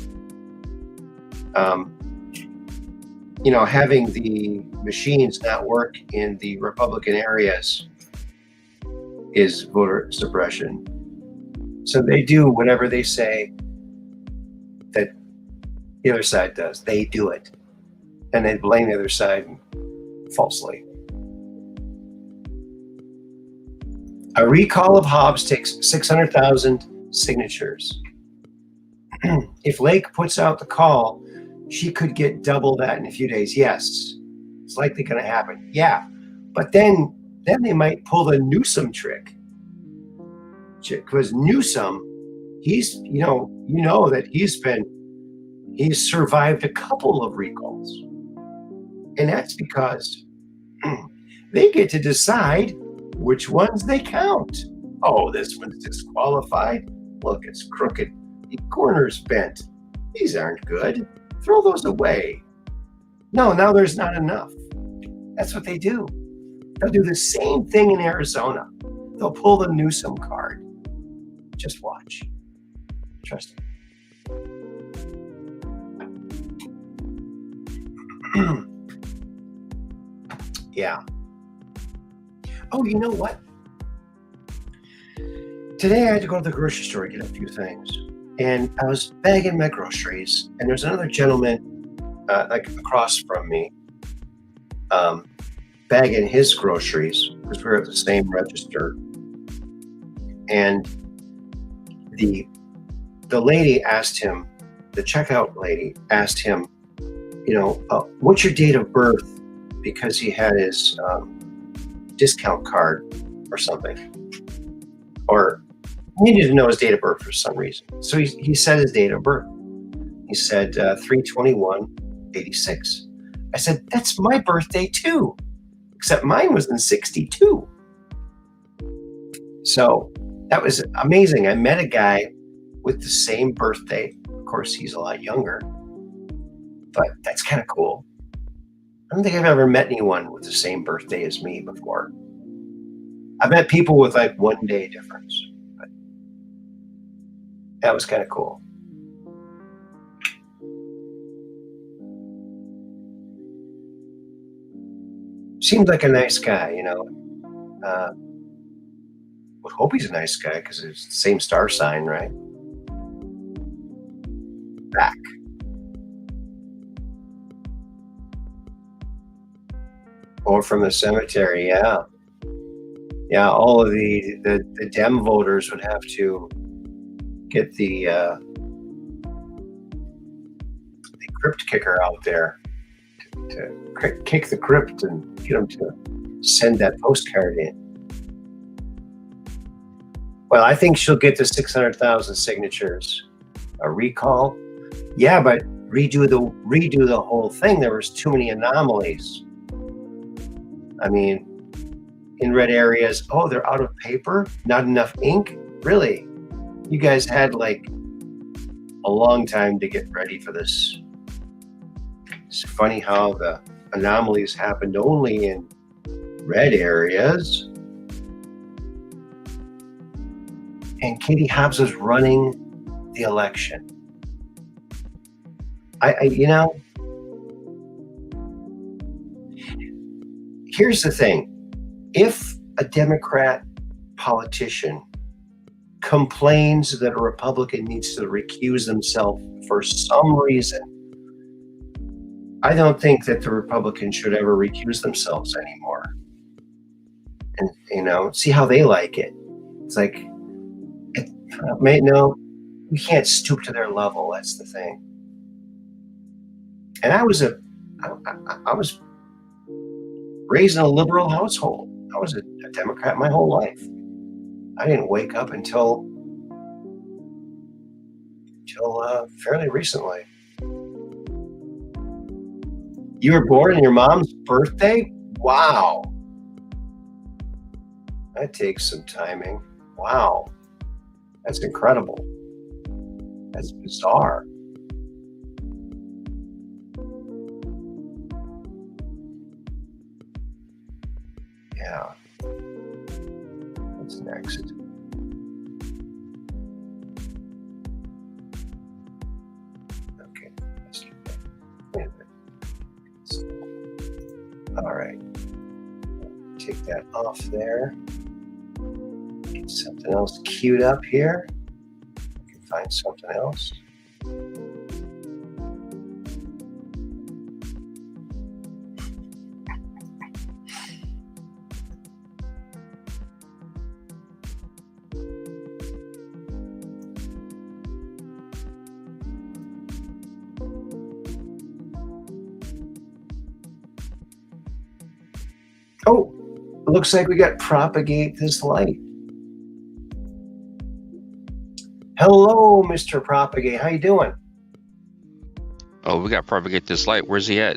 having the machines not work in the Republican areas is voter suppression. So they do whatever they say that the other side does. They do it. And they blame the other side falsely. A recall of Hobbs takes 600,000 signatures. If Lake puts out the call, she could get double that in a few days. Yes. It's likely going to happen. Yeah. But then they might pull the Newsom trick. Because Newsom, he's, that he's survived a couple of recalls. And that's because they get to decide which ones they count. Oh, this one's disqualified. Look, it's crooked. The corner's bent. These aren't good. Throw those away. No, now there's not enough. That's what they do. They'll do the same thing in Arizona. They'll pull the Newsom card. Just watch. Trust me. Yeah. Oh, you know what? Today I had to go to the grocery store to get a few things. And I was bagging my groceries. And there's another gentleman across from me bagging his groceries because we're at the same register. And the lady asked him, the checkout lady asked him, what's your date of birth? Because he had his discount card or something. Or he needed to know his date of birth for some reason. So he said his date of birth. He said 3/21/86. I said, that's my birthday too. Except mine was in 62. So that was amazing. I met a guy with the same birthday. Of course, he's a lot younger. But that's kind of cool. I don't think I've ever met anyone with the same birthday as me before. I've met people with like 1 day difference. But that was kind of cool. Seemed like a nice guy, would hope he's a nice guy because it's the same star sign, right? Back. Or from the cemetery, yeah. Yeah, all of the Dem voters would have to get the crypt kicker out there to kick the crypt and get them to send that postcard in. Well, I think she'll get to 600,000 signatures. A recall? Yeah, but redo the whole thing. There was too many anomalies. I mean, in red areas, oh, they're out of paper? Not enough ink? Really? You guys had like a long time to get ready for this. It's funny how the anomalies happened only in red areas. And Katie Hobbs was running the election. Here's the thing. If a Democrat politician complains that a Republican needs to recuse themselves for some reason, I don't think that the Republicans should ever recuse themselves anymore. And, see how they like it. It's like, no, we can't stoop to their level. That's the thing. And I was raised in a liberal household. I was a Democrat my whole life. I didn't wake up until fairly recently. You were born on your mom's birthday? Wow. That takes some timing. Wow. That's incredible. That's bizarre. Yeah. What's next? Okay. Wait a minute. All right. Take that off there. Get something else queued up here. I can find something else. Oh, it looks like we got propagate this light. Hello, Mr. Propagate. How you doing? Oh, we got to propagate this light. Where's he at?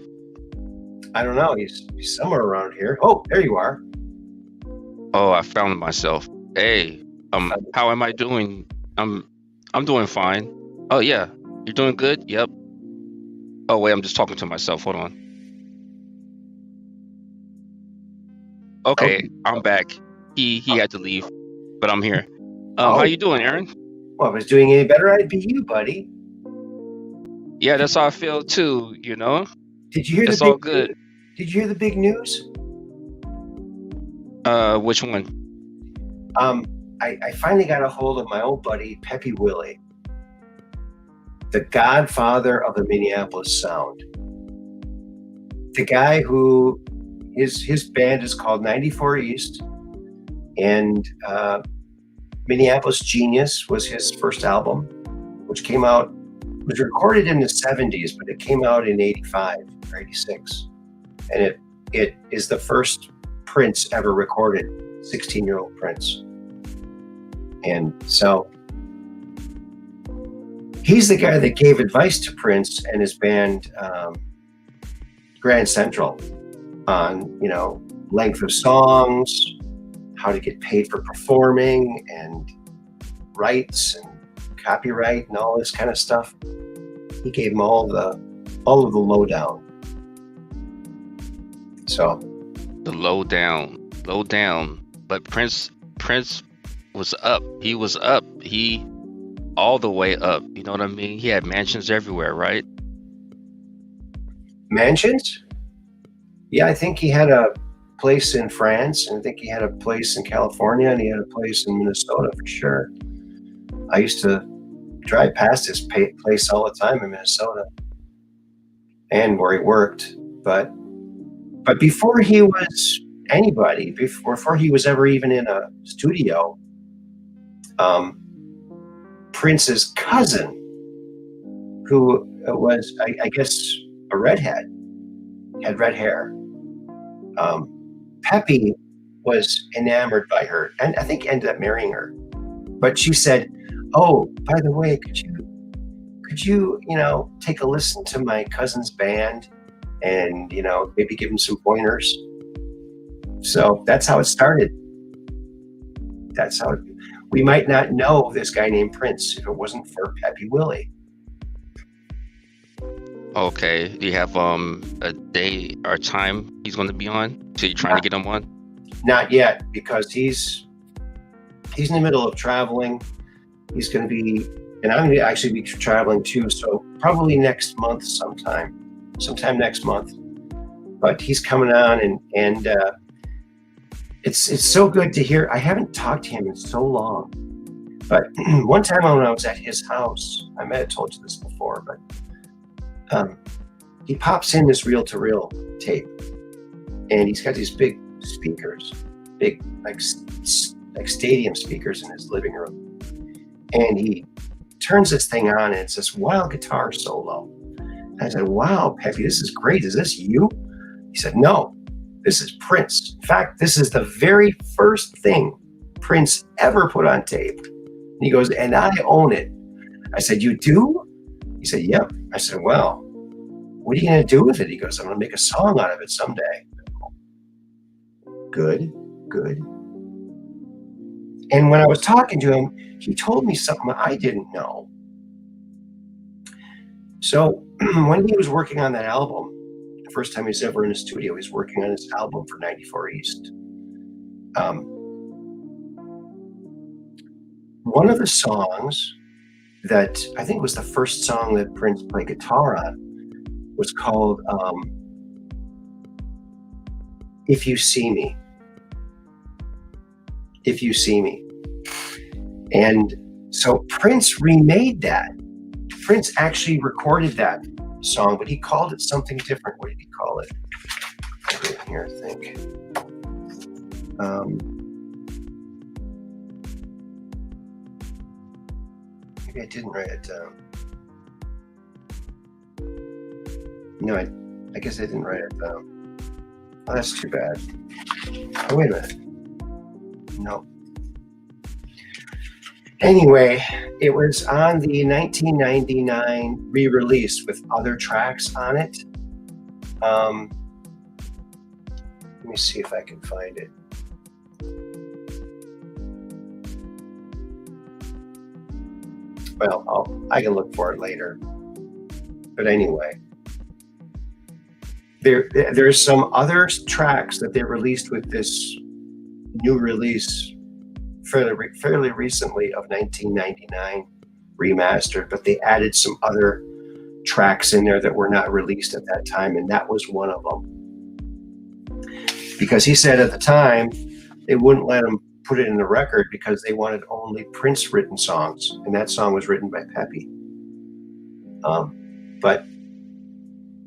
I don't know. He's somewhere around here. Oh, there you are. Oh, I found myself. Hey, how am I doing? I'm doing fine. Oh yeah, you're doing good? Yep. Oh wait, I'm just talking to myself. Hold on. Okay, I'm back. He had to leave, but I'm here. How you doing, Aaron? Well, if I was doing any better, I'd be you, buddy. Yeah, that's how I feel too, you know? Did you hear it's the all big good. News? Did you hear the big news? Which one? I finally got a hold of my old buddy, Peppy Willie, the godfather of the Minneapolis Sound. The guy who his band is called 94 East, and Minneapolis Genius was his first album, which was recorded in the 70s, but it came out in 85 or 86. And it is the first Prince ever recorded, 16-year-old Prince. And so he's the guy that gave advice to Prince and his band Grand Central on, length of songs, how to get paid for performing, and rights and copyright and all this kind of stuff. He gave him all of the lowdown. So the lowdown. But Prince was up. He was up. He all the way up. You know what I mean? He had mansions everywhere, right? Mansions? Yeah, I think he had a place in France, and I think he had a place in California, and he had a place in Minnesota for sure. I used to drive past his place all the time in Minnesota, and where he worked. But before he was anybody, before he was ever even in a studio, Prince's cousin, who was, I guess, a redhead, had red hair. Peppy was enamored by her, and I think ended up marrying her. But she said, "Oh, by the way, could you, take a listen to my cousin's band, and maybe give him some pointers?" So that's how it started. We might not know this guy named Prince if it wasn't for Peppy Willie. Okay. Do you have a day or time he's going to be on? So you're trying to get him on? Not yet, because he's in the middle of traveling. He's going to be, and I'm going to actually be traveling too. So probably next month sometime next month. But he's coming on, and it's so good to hear. I haven't talked to him in so long. But one time when I was at his house, I might have told you this before, but he pops in this reel-to-reel tape, and he's got these big speakers, big like stadium speakers in his living room, and he turns this thing on, and it's this wild guitar solo. And I said, "Wow, Peppy, this is great. Is this you?" He said, "No, this is Prince. In fact, this is the very first thing Prince ever put on tape." And he goes, "And I own it." I said, "You do?" He said, "Yep." I said, "Well, what are you going to do with it?" He goes, "I'm going to make a song out of it someday." Good. And when I was talking to him, he told me something I didn't know. So when he was working on that album, the first time he was ever in a studio, he was working on his album for 94 East. One of the songs that I think was the first song that Prince played guitar on was called "If You See Me." If You See Me. And so Prince remade that. Prince actually recorded that song, but he called it something different. What did he call it? Here, I think. Maybe I didn't write it down. No, I guess I didn't write it down. Oh, that's too bad. Oh, wait a minute. No. Anyway, it was on the 1999 re-release with other tracks on it. Let me see if I can find it. Well, I can look for it later. But anyway, there's some other tracks that they released with this new release fairly recently of 1999 remastered, but they added some other tracks in there that were not released at that time, and that was one of them. Because he said at the time they wouldn't let him put it in the record because they wanted only Prince written songs, and that song was written by Pepe. But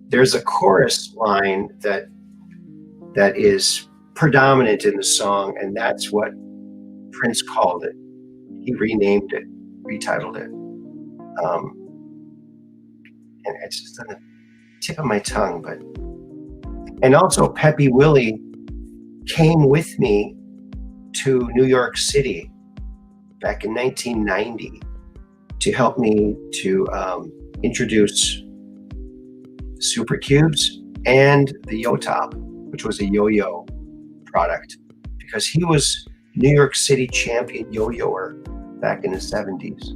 there's a chorus line that is predominant in the song, and that's what Prince called it. He renamed it, retitled it. And it's just on the tip of my tongue, but. And also Pepe Willie came with me to New York City back in 1990 to help me to introduce Super Cubes and the Yo-Top, which was a yo-yo product, because he was New York City champion yo-yoer back in the 70s.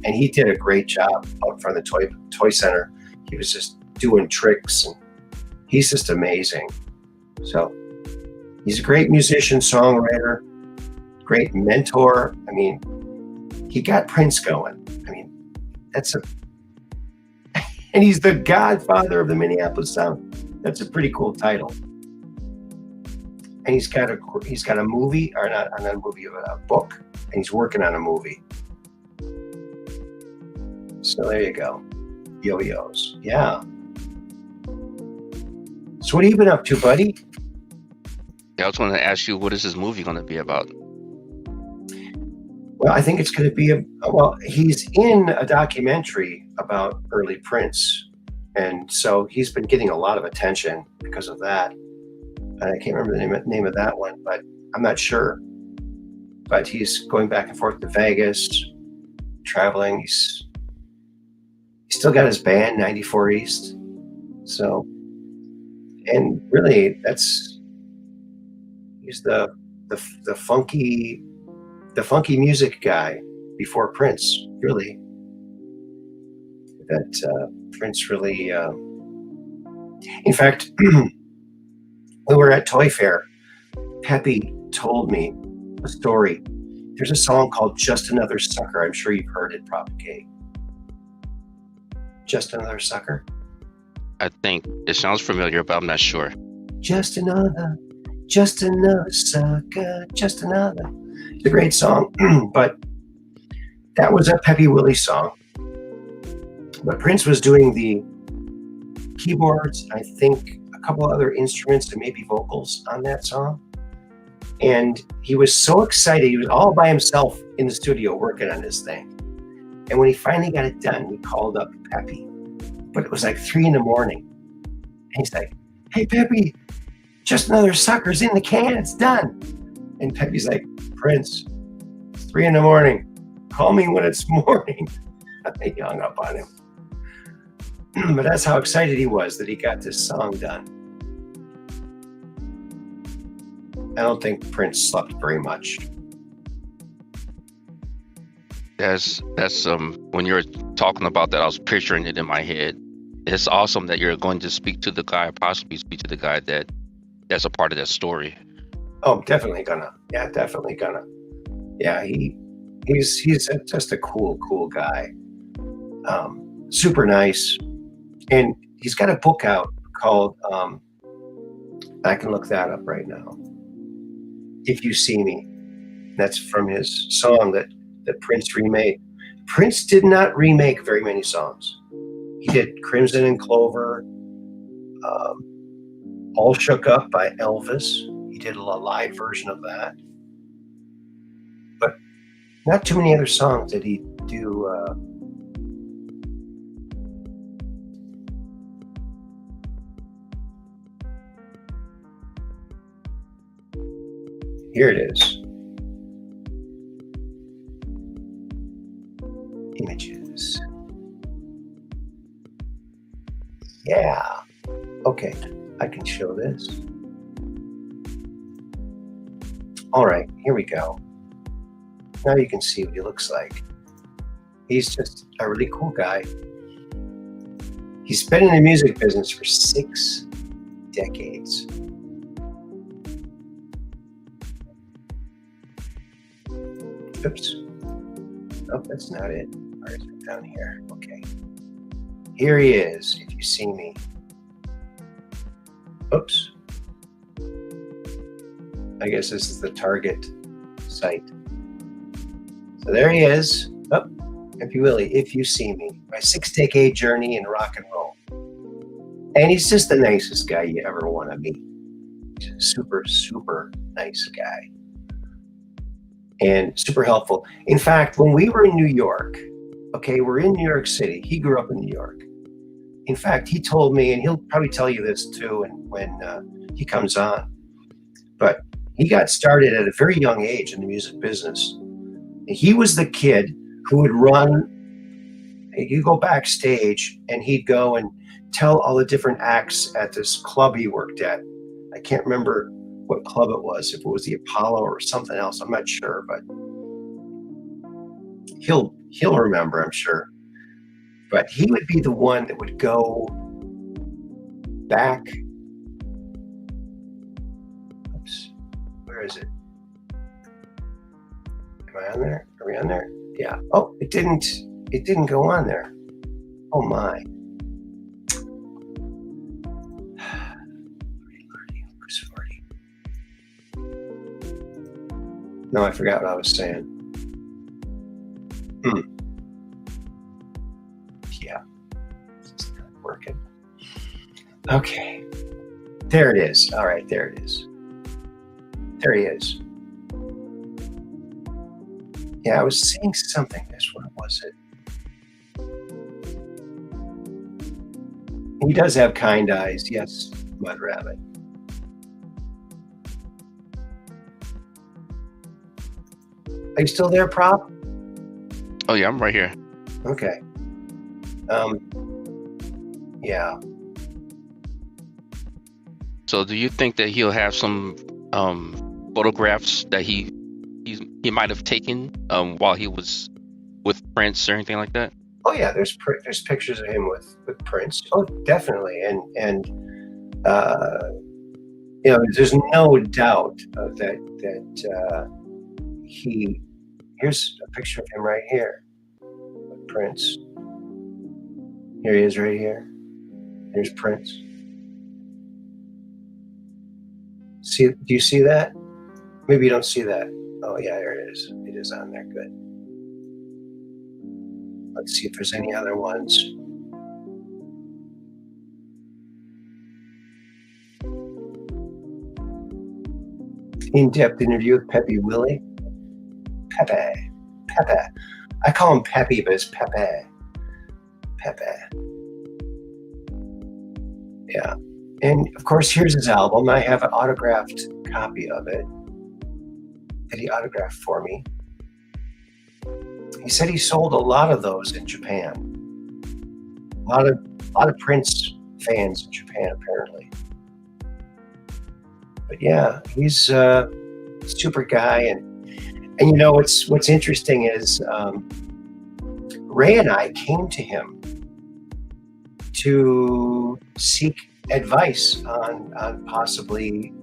And he did a great job out front of the toy center. He was just doing tricks, and he's just amazing. So he's a great musician, songwriter, great mentor. I mean, he got Prince going. I mean, and he's the godfather of the Minneapolis Sound. That's a pretty cool title. And he's got a movie, or not a movie, a book, and he's working on a movie. So there you go. Yo-yos. Yeah. So what have you been up to, buddy? Yeah, I was going to ask you, what is this movie going to be about? Well, I think it's going to be he's in a documentary about early Prince. And so he's been getting a lot of attention because of that. And I can't remember the name of that one, but I'm not sure. But he's going back and forth to Vegas, traveling. He's still got his band, 94 East. So, and really, he's the funky music guy before Prince. Really, that Prince really. In fact, we were at Toy Fair. Pepe told me a story. There's a song called "Just Another Sucker." I'm sure you've heard it, Propagate. Just Another Sucker. I think it sounds familiar, but I'm not sure. Just another sucker, just another. It's a great song, but that was a Pepe Willie song. But Prince was doing the keyboards, I think a couple other instruments and maybe vocals on that song. And he was so excited. He was all by himself in the studio working on this thing. And when he finally got it done, he called up Pepe. But it was like 3 a.m. And he's like, "Hey, Pepe, Just Another Sucker's in the can. It's done." And Pepe's like, "Prince, it's 3 a.m. Call me when it's morning." He hung up on him. But that's how excited he was that he got this song done. I don't think Prince slept very much. That's when you were talking about that, I was picturing it in my head. It's awesome that you're going to speak to the guy, possibly speak to the guy that's a part of that story. Oh, definitely gonna. Yeah, definitely gonna. Yeah, he's just a cool guy. Super nice. And he's got a book out called, I can look that up right now. If You See Me. That's from his song that Prince remade. Prince did not remake very many songs. He did Crimson and Clover, All Shook Up by Elvis. He did a live version of that. But not too many other songs did he do. Here it is. Images. Yeah. Okay, I can show this. All right, here we go. Now you can see what he looks like. He's just a really cool guy. He's been in the music business for 6 decades. Oops. Oh, that's not it. Or is it down here? Okay. Here he is, if you see me. Oops. I guess this is the target site. So there he is. Oh, if you will, if you see me. My 6-decade journey in rock and roll. And he's just the nicest guy you ever want to meet. He's a super, super nice guy. And super helpful. In fact, when we were in New York, okay, we're in New York City. He grew up in New York. In fact, he told me, and he'll probably tell you this too when he comes on, but he got started at a very young age in the music business. And he was the kid who would run, you go backstage, and he'd go and tell all the different acts at this club he worked at. I can't remember what club it was, if it was the Apollo or something else, I'm not sure, but he'll remember, I'm sure. But he would be the one that would go back. Oops, where is it? Am I on there? Are we on there? Yeah. Oh, it didn't go on there. Oh my. No, I forgot what I was saying. Yeah, it's not working. Okay, there it is. All right, there it is. There he is. Yeah, I was saying something. What was it? He does have kind eyes. Yes, Mud Rabbit. Are you still there, Prop? Oh yeah, I'm right here. Okay. Yeah. So do you think that he'll have some photographs that he might have taken while he was with Prince or anything like that? Oh yeah, there's pictures of him with Prince. Oh, definitely, and you know, there's no doubt that here's a picture of him right here with Prince. Here he is right here. Here's Prince. See, do you see that? Maybe you don't see that. Oh yeah, there it is. It is on there. Good. Let's see if there's any other ones. In-depth interview with Pepe Willie. Pepe. I call him Pepe, but it's Pepe. Yeah. And of course, here's his album. I have an autographed copy of it that he autographed for me. He said he sold a lot of those in Japan. A lot of Prince fans in Japan, apparently. But yeah, he's a super guy, and you know what's interesting is Ray and I came to him to seek advice on possibly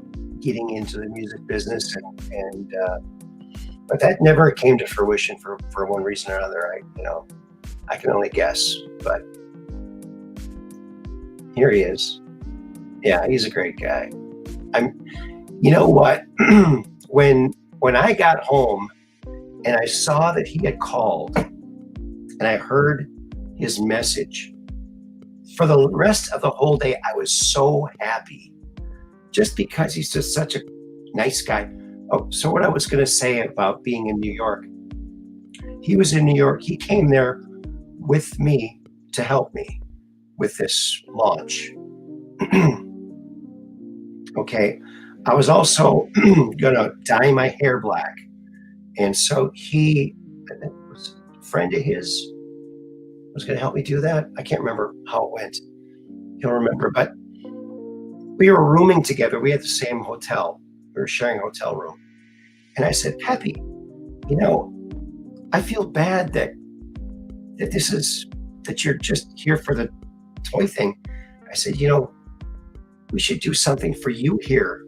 getting into the music business, and but that never came to fruition for one reason or another. I can only guess, but here he is. Yeah, he's a great guy. You know what? when I got home and I saw that he had called and I heard his message, for the rest of the whole day, I was so happy, just because he's just such a nice guy. Oh, so what I was going to say about being in New York, he was in New York. He came there with me to help me with this launch. Okay. I was also gonna dye my hair black, and so he, I think it was a friend of his, was gonna help me do that. I can't remember how it went. He'll remember, but we were rooming together. We had the same hotel. We were sharing a hotel room, and I said, Peppy, you know, I feel bad that you're just here for the toy thing. I said, you know, we should do something for you here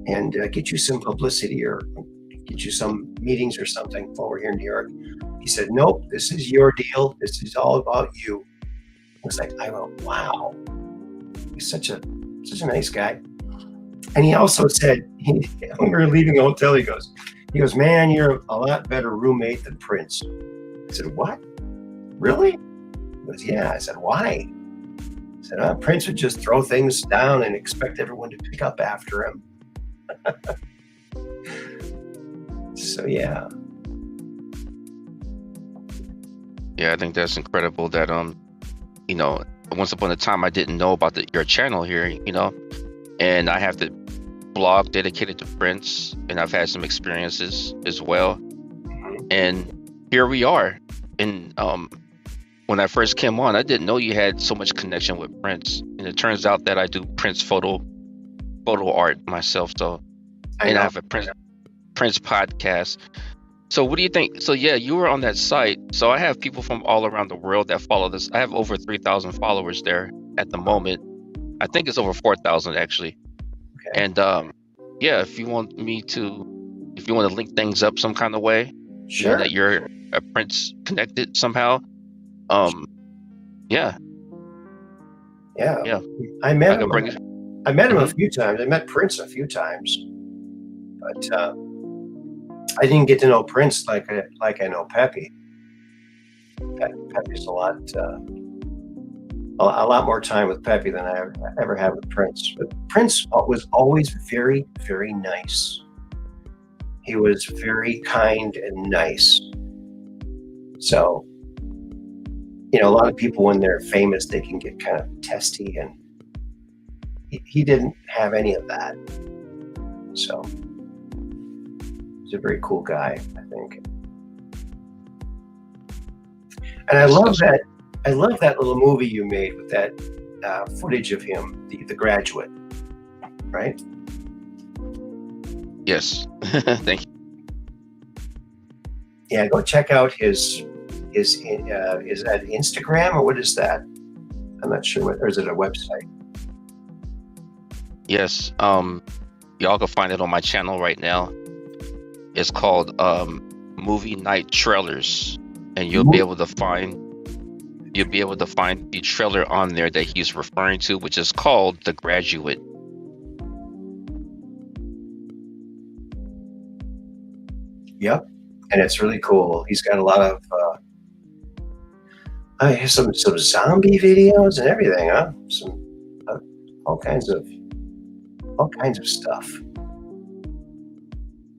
and get you some publicity or get you some meetings or something while we're here in New York. He said, nope, this is your deal. This is all about you. I was like, I went, wow, he's such a nice guy. And he also said, when we were leaving the hotel, he goes, man, you're a lot better roommate than Prince. I said, what? Really? He goes, yeah. I said, why? I said, Prince would just throw things down and expect everyone to pick up after him. So, yeah. Yeah, I think that's incredible that, you know, once upon a time, I didn't know about your channel here, you know, and I have the blog dedicated to Prince, and I've had some experiences as well. And here we are. And when I first came on, I didn't know you had so much connection with Prince. And it turns out that I do Prince photo art myself. So, and I have a Prince podcast. So what do you think? So yeah, you were on that site. So I have people from all around the world that follow this. I have over 3,000 followers there at the moment. I think it's over 4,000 actually. Okay. And yeah, if you want to link things up some kind of way, sure, you know, that you're a Prince connected somehow. Yeah. I met him a few times. I met Prince a few times, but I didn't get to know Prince like I know Peppy. Peppy's a lot more time with Peppy than I ever had with Prince. But Prince was always very, very nice. He was very kind and nice. So, you know, a lot of people, when they're famous, they can get kind of testy, and he didn't have any of that. So he's a very cool guy, I think. And I love that little movie you made with that footage of him, the Graduate, right? Yes. Thank you. Yeah, go check out his is that Instagram or what is that? I'm not sure or is it a website? Yes. Y'all can find it on my channel right now. It's called Movie Night Trailers, and you'll be able to find the trailer on there that he's referring to, which is called The Graduate. Yep, and it's really cool. He's got a lot of some zombie videos and everything, huh? Some all kinds of stuff.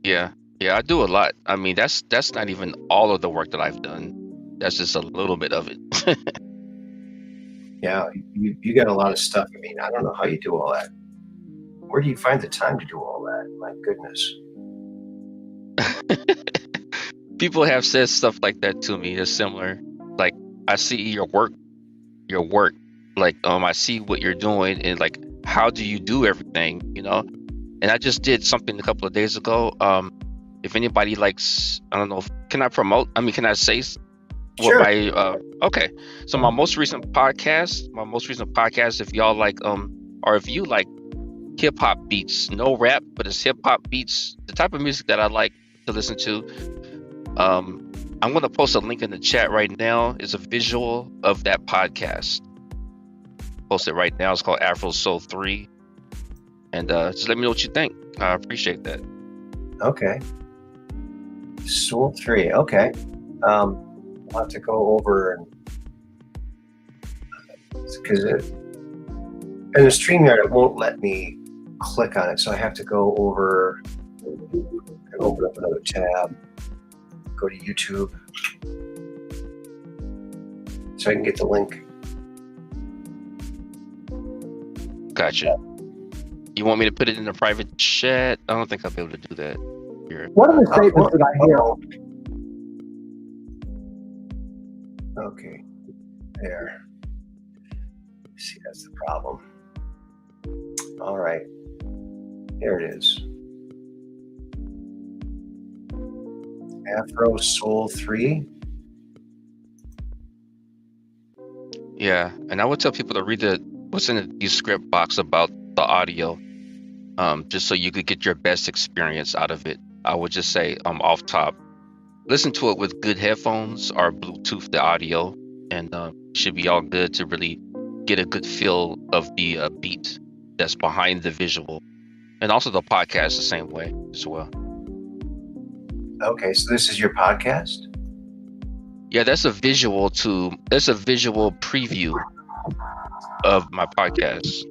Yeah, I do a lot. I mean, that's not even all of the work that I've done. That's just a little bit of it. Yeah, you got a lot of stuff. I mean, I don't know how you do all that. Where do you find the time to do all that? My goodness. People have said stuff like that to me. It's similar. Like, I see your work. Like, I see what you're doing, and like, how do you do everything? You know. And I just did something a couple of days ago. If anybody likes, I don't know, can I promote? I mean, can I say what sure. Okay. So my most recent podcast, if y'all like, or if you like hip hop beats, no rap, but it's hip hop beats, the type of music that I like to listen to. I'm going to post a link in the chat right now. It's a visual of that podcast. Post it right now. It's called Afro Soul 3. And just let me know what you think. I appreciate that. Okay. Soul 3. Okay. I'll have to go over and because in the StreamYard it won't let me click on it, so I have to go over and open up another tab. Go to YouTube so I can get the link. Gotcha. You want me to put it in a private chat? I don't think I'll be able to do that here. One of the statements that I hear. Okay, there. See, that's the problem. All right, here it is. Afro Soul 3. Yeah, and I would tell people to read what's in the script box about the audio, just so you could get your best experience out of it. I would just say, off top, listen to it with good headphones or Bluetooth the audio, and should be all good to really get a good feel of the beat that's behind the visual, and also the podcast the same way as well. Okay, so this is your podcast? Yeah, that's a visual preview of my podcast.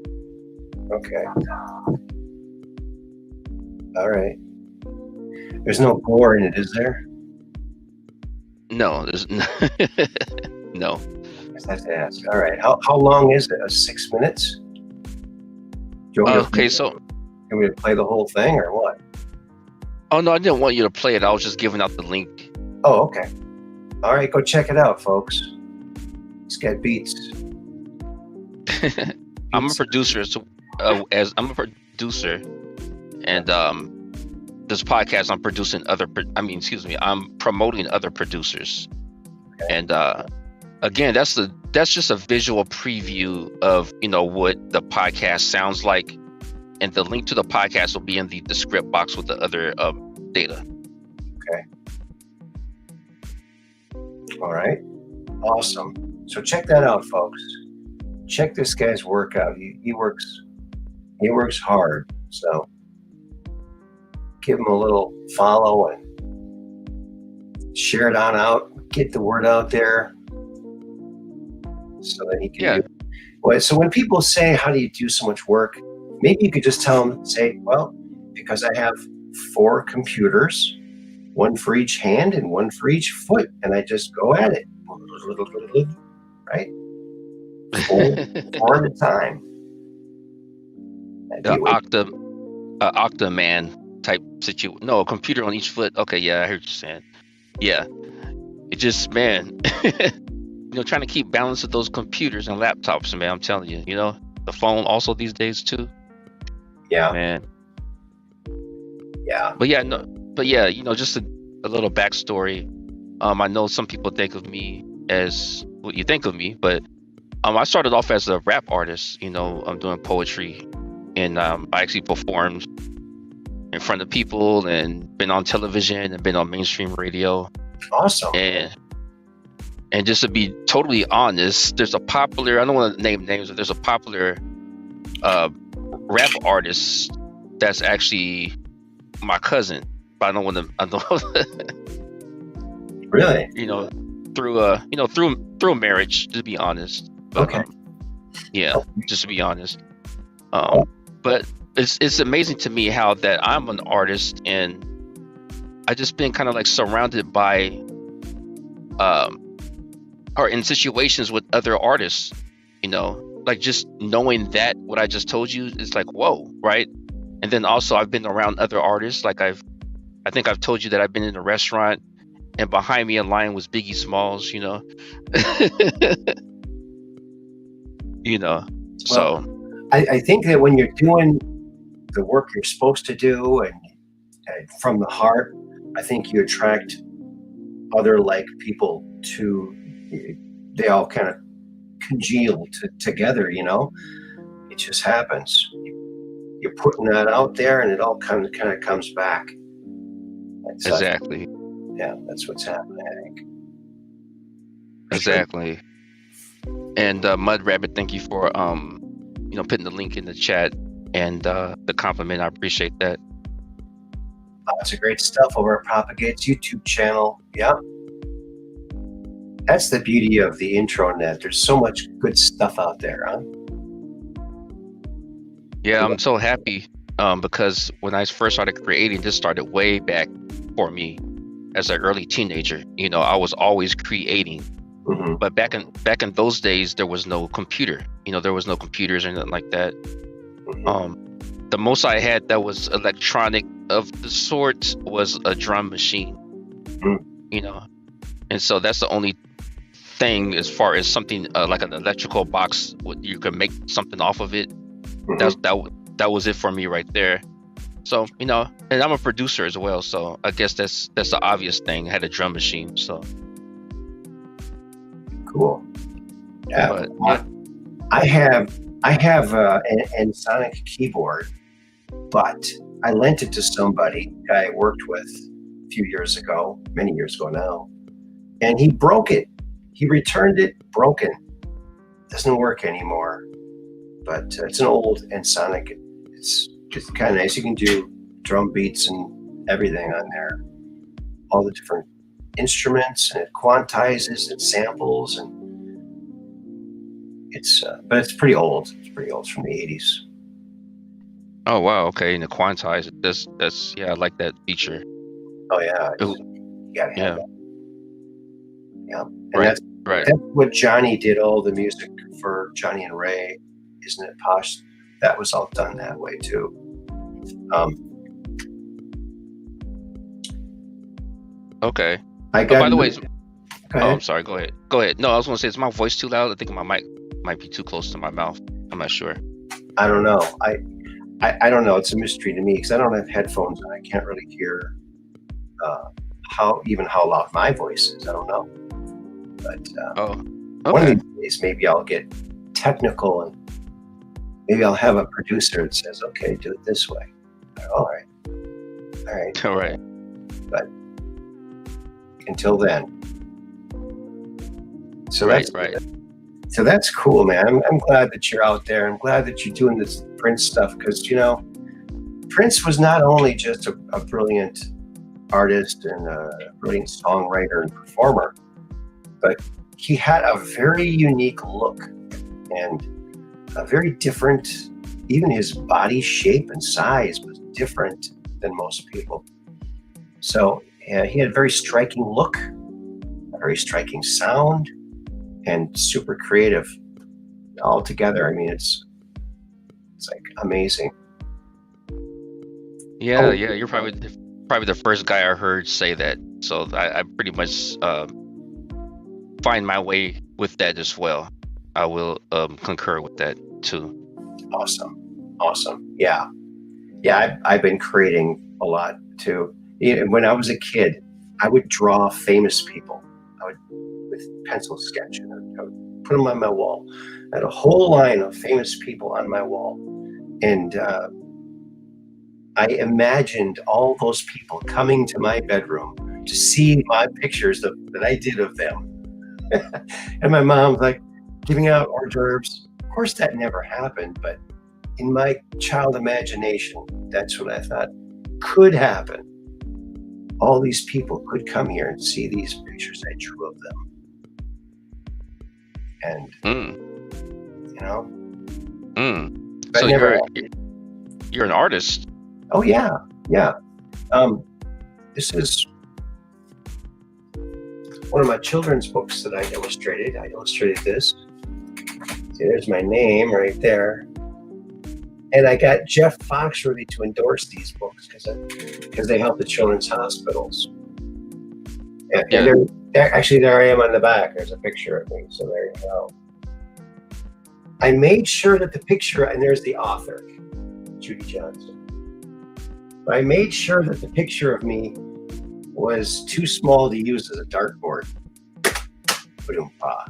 Okay. All right. There's no gore in it, is there? No, there's no. I have to ask. All right. How long is it? 6 minutes? Do you want me to- Okay, so. You want me to play the whole thing or what? Oh no, I didn't want you to play it. I was just giving out the link. Oh, okay. All right, go check it out, folks. It's got beats. I'm a producer, so I'm a producer, and this podcast I'm producing I'm promoting other producers, Okay. and again, that's just a visual preview of what the podcast sounds like, and the link to the podcast will be in the script box with the other data. Okay. All right. Awesome. So check that out, folks. Check this guy's work out. He works hard. So give him a little follow and share it on out. Get the word out there so that he can. Yeah. Well, so when people say, "How do you do so much work?" Maybe you could just tell them, say, "Well, because I have 4 computers, one for each hand and one for each foot, and I just go at it, right? 4 at a time." The Octaman type situation. No, a computer on each foot. Okay, yeah, I heard you saying. Yeah, it just, man, trying to keep balance with those computers and laptops, man. I'm telling you, the phone also these days too. Yeah, Man. yeah. But yeah, just a little backstory. I know some people think of me as what you think of me, but I started off as a rap artist. I'm doing poetry, and I actually performed in front of people and been on television and been on mainstream radio. Awesome. And just to be totally honest, there's a popular, I don't want to name names, but there's a popular rap artist that's actually my cousin, but I don't want to. Really? Through a marriage, to be honest. But, Okay. Yeah, just to be honest. But it's amazing to me how that I'm an artist, and I just been kind of like surrounded by, or in situations with other artists, like just knowing that what I just told you is like, whoa, right? And then also I've been around other artists. Like I think I've told you that I've been in a restaurant, and behind me in line was Biggie Smalls, So I think that when you're doing the work you're supposed to do and from the heart, I think you attract other like people to. They all kind of congeal together. It just happens. You're putting that out there, and it all kind of comes back. exactly. Yeah, that's what's happening, I think. Exactly. And Mud Rabbit, thank you for putting the link in the chat and the compliment. I appreciate that. Lots of great stuff over at Propagate's YouTube channel. Yeah. That's the beauty of the intranet. There's so much good stuff out there, huh? Yeah, I'm so happy because when I first started creating, this started way back for me as an early teenager. I was always creating. Mm-hmm. But back in those days, there was no computer. There was no computers or anything like that. Mm-hmm. the most I had that was electronic of the sort was a drum machine. Mm. You know, and so that's the only thing as far as something like an electrical box. You can make something off of it. Mhm. That was it for me right there. So and I'm a producer as well. So I guess that's the obvious thing. I had a drum machine. So Cool. Yeah. But, Well, I have an Sonic keyboard, but I lent it to somebody I worked with a few years ago, many years ago now, and he broke it. He returned it broken. Doesn't work anymore. But it's an old Ensoniq. It's kind of nice. You can do drum beats and everything on there. All the different instruments, and it quantizes and samples, and but it's pretty old. It's pretty old. It's from the 80s. oh wow, okay, and the quantize. That's I like that feature. Oh yeah, Ooh, you gotta have yeah, that. Yeah, and right, right. that's what Johnny did. All the music for Johnny and Ray, isn't it, Posh? That was all done that way too. Okay. I Oh, got. by the way, Go oh, ahead. I'm sorry. Go ahead. Go ahead. No, I was gonna say, is my voice too loud? I think my mic might be too close to my mouth. I'm not sure. I don't know. I don't know. It's a mystery to me because I don't have headphones and I can't really hear how loud my voice is. I don't know. But Oh, one of okay. these days, maybe I'll get technical and maybe I'll have a producer that says, "Okay, do it this way." All right. All right. But until then, so Right. that's Right. so that's cool, man. I'm glad that you're out there. I'm glad that you're doing this Prince stuff because Prince was not only just a brilliant artist and a brilliant songwriter and performer, but he had a very unique look and a very different, even his body shape and size was different than most people. So he had a very striking look, a very striking sound, and super creative all together. I mean, it's like amazing. Yeah. Oh. Yeah. You're probably the first guy I heard say that. So I pretty much find my way with that as well. I will concur with that too. Awesome. Yeah. I've been creating a lot too. When I was a kid, I would draw famous people. With pencil sketch, and I would put them on my wall. I had a whole line of famous people on my wall, and I imagined all those people coming to my bedroom to see my pictures that I did of them. And my mom's like giving out hors d'oeuvres. Of course, that never happened, but in my child imagination, that's what I thought could happen. All these people could come here and see these pictures I drew of them. And, So I never. you're an artist. Oh, yeah. This is one of my children's books that I illustrated. I illustrated this. See, there's my name right there. And I got Jeff Foxworthy to endorse these books because they help the children's hospitals. And actually, there I am on the back. There's a picture of me. So there you go. I made sure that the picture, and there's the author, Judy Johnson. But I made sure that the picture of me was too small to use as a dartboard. Ba-dum-pa.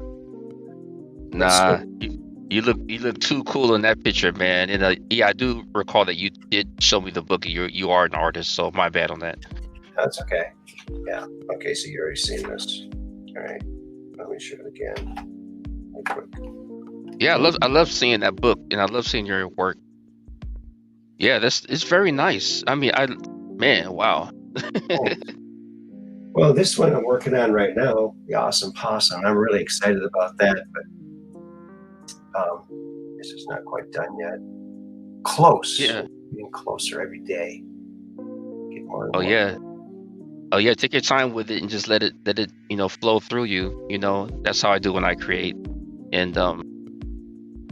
Nah, you look too cool in that picture, man. And I do recall that you did show me the book. You are an artist, so my bad on that. That's okay. Yeah. Okay, so you already seen this. All right. Let me show it again. Real quick. Yeah, I love seeing that book, and I love seeing your work. Yeah, it's very nice. I mean, wow. Well, this one I'm working on right now, the Awesome Possum. I'm really excited about that, but this is not quite done yet. Close. Yeah. Getting closer every day. Get more and Oh more. yeah. Oh yeah. Take your time with it and just let it flow through you. That's how I do when I create. And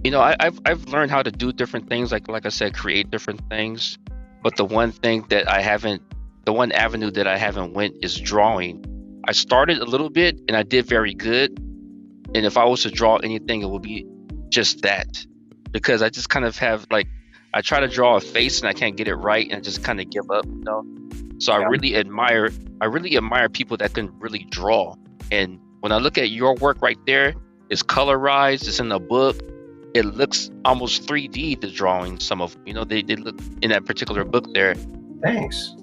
I've learned how to do different things, like I said, create different things. But the one avenue that I haven't went is drawing. I started a little bit and I did very good. And if I was to draw anything, it would be just that, because I just kind of have I try to draw a face and I can't get it right and I just kind of give up, So I really admire people that can really draw. And when I look at your work right there, it's colorized, it's in a book. It looks almost 3D, the drawing. Some of they look in that particular book there. Thanks.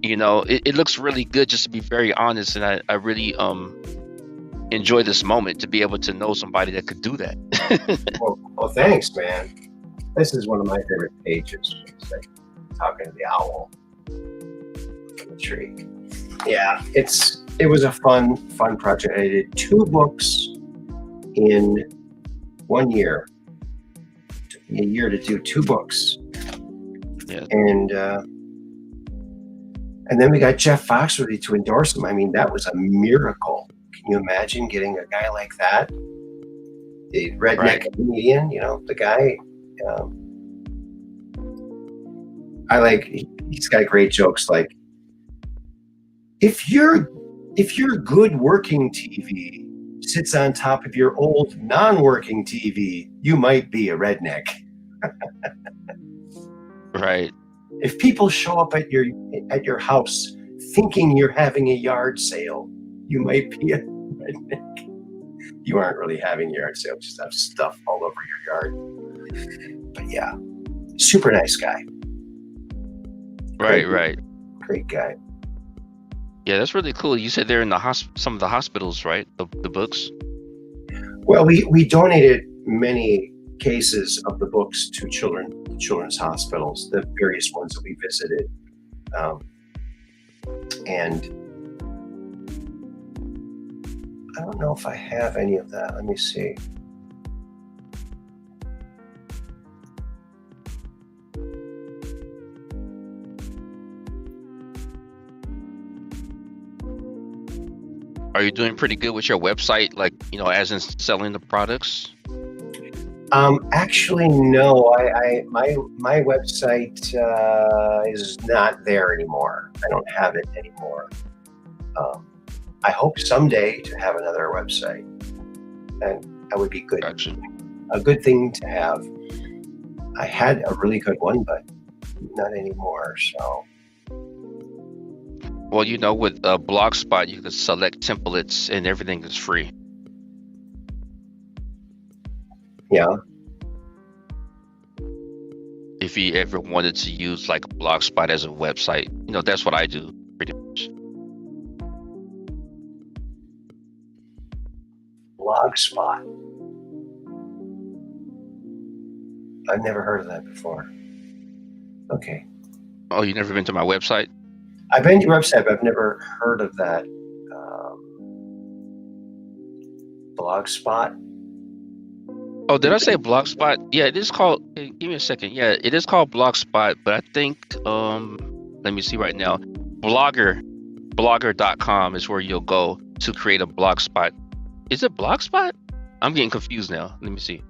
It looks really good, just to be very honest, and I really enjoy this moment to be able to know somebody that could do that. well, thanks, man. This is one of my favorite pages. It's like talking to the owl in the tree. Yeah, it was a fun project. I did 2 books in 1 year. It took me a year to do 2 books. Yeah. And then we got Jeff Foxworthy to endorse him. I mean, that was a miracle. Can you imagine getting a guy like that? The redneck comedian, the guy. He's got great jokes like, if your good working TV sits on top of your old non-working TV, you might be a redneck. Right. If people show up at your house thinking you're having a yard sale, you might be a redneck. You aren't really having a yard sale, just have stuff all over your yard. But yeah, super nice guy. Right. Great guy. Yeah, that's really cool. You said they're in some of the hospitals, right? The books. Well, we donated many cases of the books to children's hospitals, the various ones that we visited, and I don't know if I have any of that. Let me see. Are you doing pretty good with your website, as in selling the products? Actually, no. My website is not there anymore. I don't have it anymore. I hope someday to have another website, and that would be good. Gotcha. A good thing to have. I had a really good one, but not anymore. So. Well, with Blogspot, you can select templates and everything is free. Yeah. If you ever wanted to use Blogspot as a website, that's what I do pretty much. Blogspot. I've never heard of that before. Okay. Oh, you never been to my website? I've been to your website, but I've never heard of that. Blogspot. Oh, did I say Blogspot? Yeah, it is called. Give me a second. Yeah, it is called Blogspot, but I think let me see right now. Blogger.com is where you'll go to create a Blogspot. Is it Blogspot? I'm getting confused now. Let me see.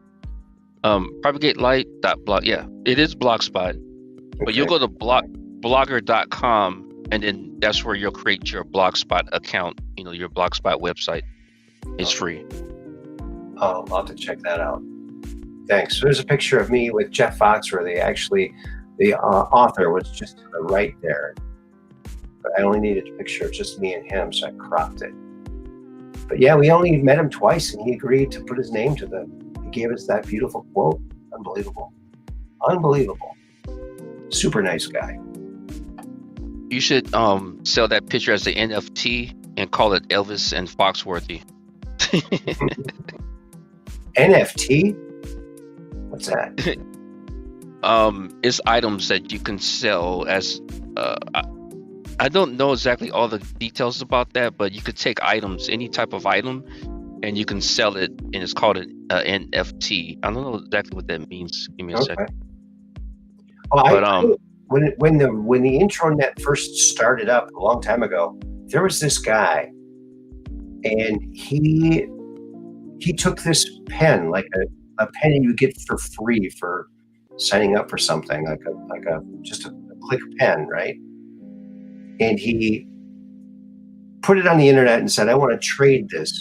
Propagate-light.blog. Yeah, it is Blogspot. Okay. But you'll go to blogger.com, and then that's where you'll create your Blogspot account. Your Blogspot website. It's free. Oh, I'll have to check that out. Thanks. So there's a picture of me with Jeff Foxworthy. Actually, the author was just to the right there. But I only needed a picture of just me and him, so I cropped it. But yeah, we only met him twice, and he agreed to put his name to he gave us that beautiful quote. Unbelievable. Super nice guy. You should sell that picture as the NFT and call it Elvis and Foxworthy. NFT? What's that? It's items that you can sell as I don't know exactly all the details about that, but you could take items, any type of item, and you can sell it, and it's called an NFT. I don't know exactly what that means. Give me a second. Well, when the intranet first started up a long time ago, there was this guy, and he took this pen, like a pen you get for free for signing up for something like a just a click pen, right? And he put it on the internet and said, I want to trade this.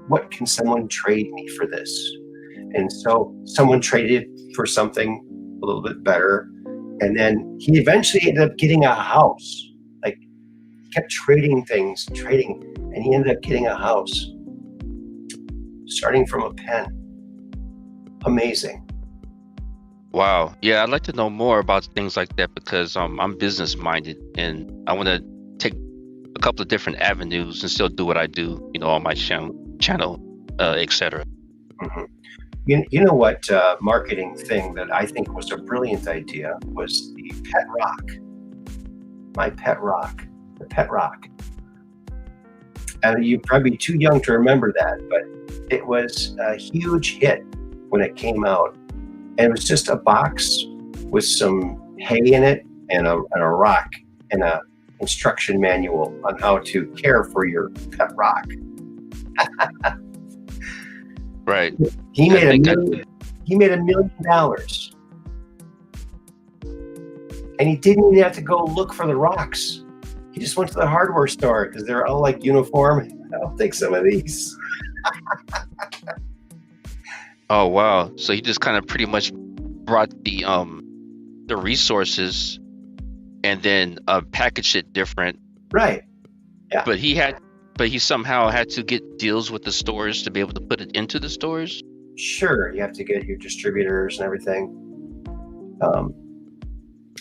What can someone trade me for this? And so someone traded for something a little bit better. And then he eventually ended up getting a house. Like, he kept trading things, and he ended up getting a house starting from a pen. Amazing. Wow. Yeah, I'd like to know more about things like that because I'm business minded and I want to take a couple of different avenues and still do what I do, on my channel, etc. Mm-hmm. You know what marketing thing that I think was a brilliant idea was the pet rock. My pet rock. The pet rock. And you'd probably be too young to remember that, but it was a huge hit when it came out. And it was just a box with some hay in it and a rock and a instruction manual on how to care for your pet rock. Right. He made $1 million. And he didn't even have to go look for the rocks. He just went to the hardware store because they're all like uniform. I'll take some of these. Oh wow! So he just kind of pretty much brought the resources and then packaged it different. Right. Yeah. But he somehow had to get deals with the stores to be able to put it into the stores. Sure, you have to get your distributors and everything.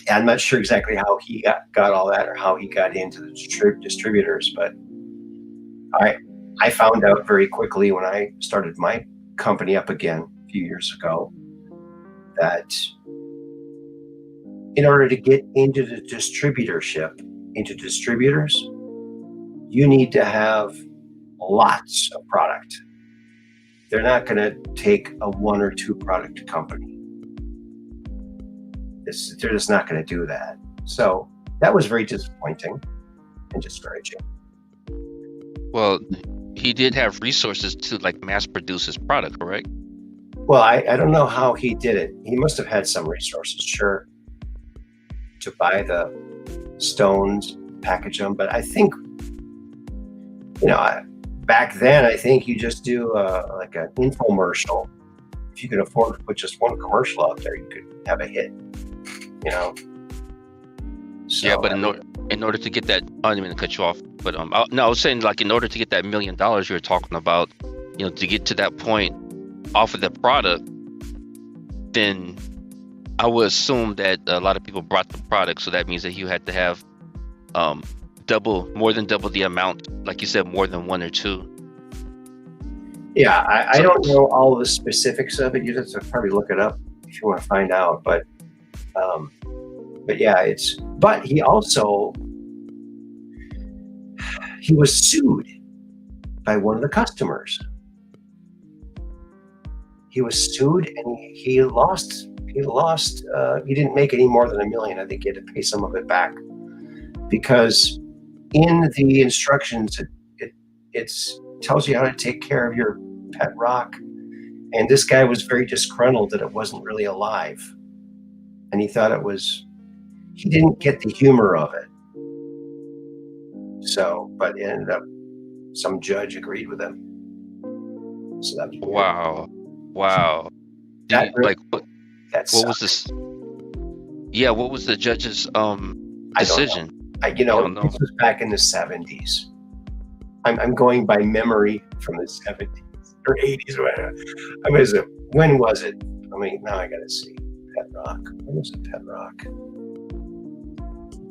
I'm not sure exactly how he got all that or how he got into the distributors, but I found out very quickly when I started my company up again a few years ago that in order to get into the into distributors, you need to have lots of product. They're not going to take a 1 or 2 product company. They're just not going to do that. So that was very disappointing and discouraging. Well, he did have resources to like mass produce his product, correct? Well, I don't know how he did it. He must have had some resources, sure, to buy the stones, package them. But I think, back then, I think you just do like an infomercial. If you could afford to put just one commercial out there, you could have a hit. So, yeah, but in order to get that, I didn't mean to cut you off, but I was saying like in order to get that $1 million you were talking about, to get to that point off of the product, then I would assume that a lot of people brought the product, so that means that you had to have more than double the amount, like you said, more than 1 or 2. Yeah, I don't know all of the specifics of it. You have to probably look it up if you want to find out. But yeah, but he was sued by one of the customers. He was sued and he lost. He didn't make any more than $1 million. I think he had to pay some of it back because in the instructions, it tells you how to take care of your pet rock. And this guy was very disgruntled that it wasn't really alive. And he thought he didn't get the humor of it. So, but it ended up, some judge agreed with him. So that was Wow. That really, what what was this? Yeah, what was the judge's decision? I don't know. This was back in the 70s. I'm going by memory from the 70s or 80s or whatever. When was it? Now I gotta see. Pet rock. When was it? Pet rock.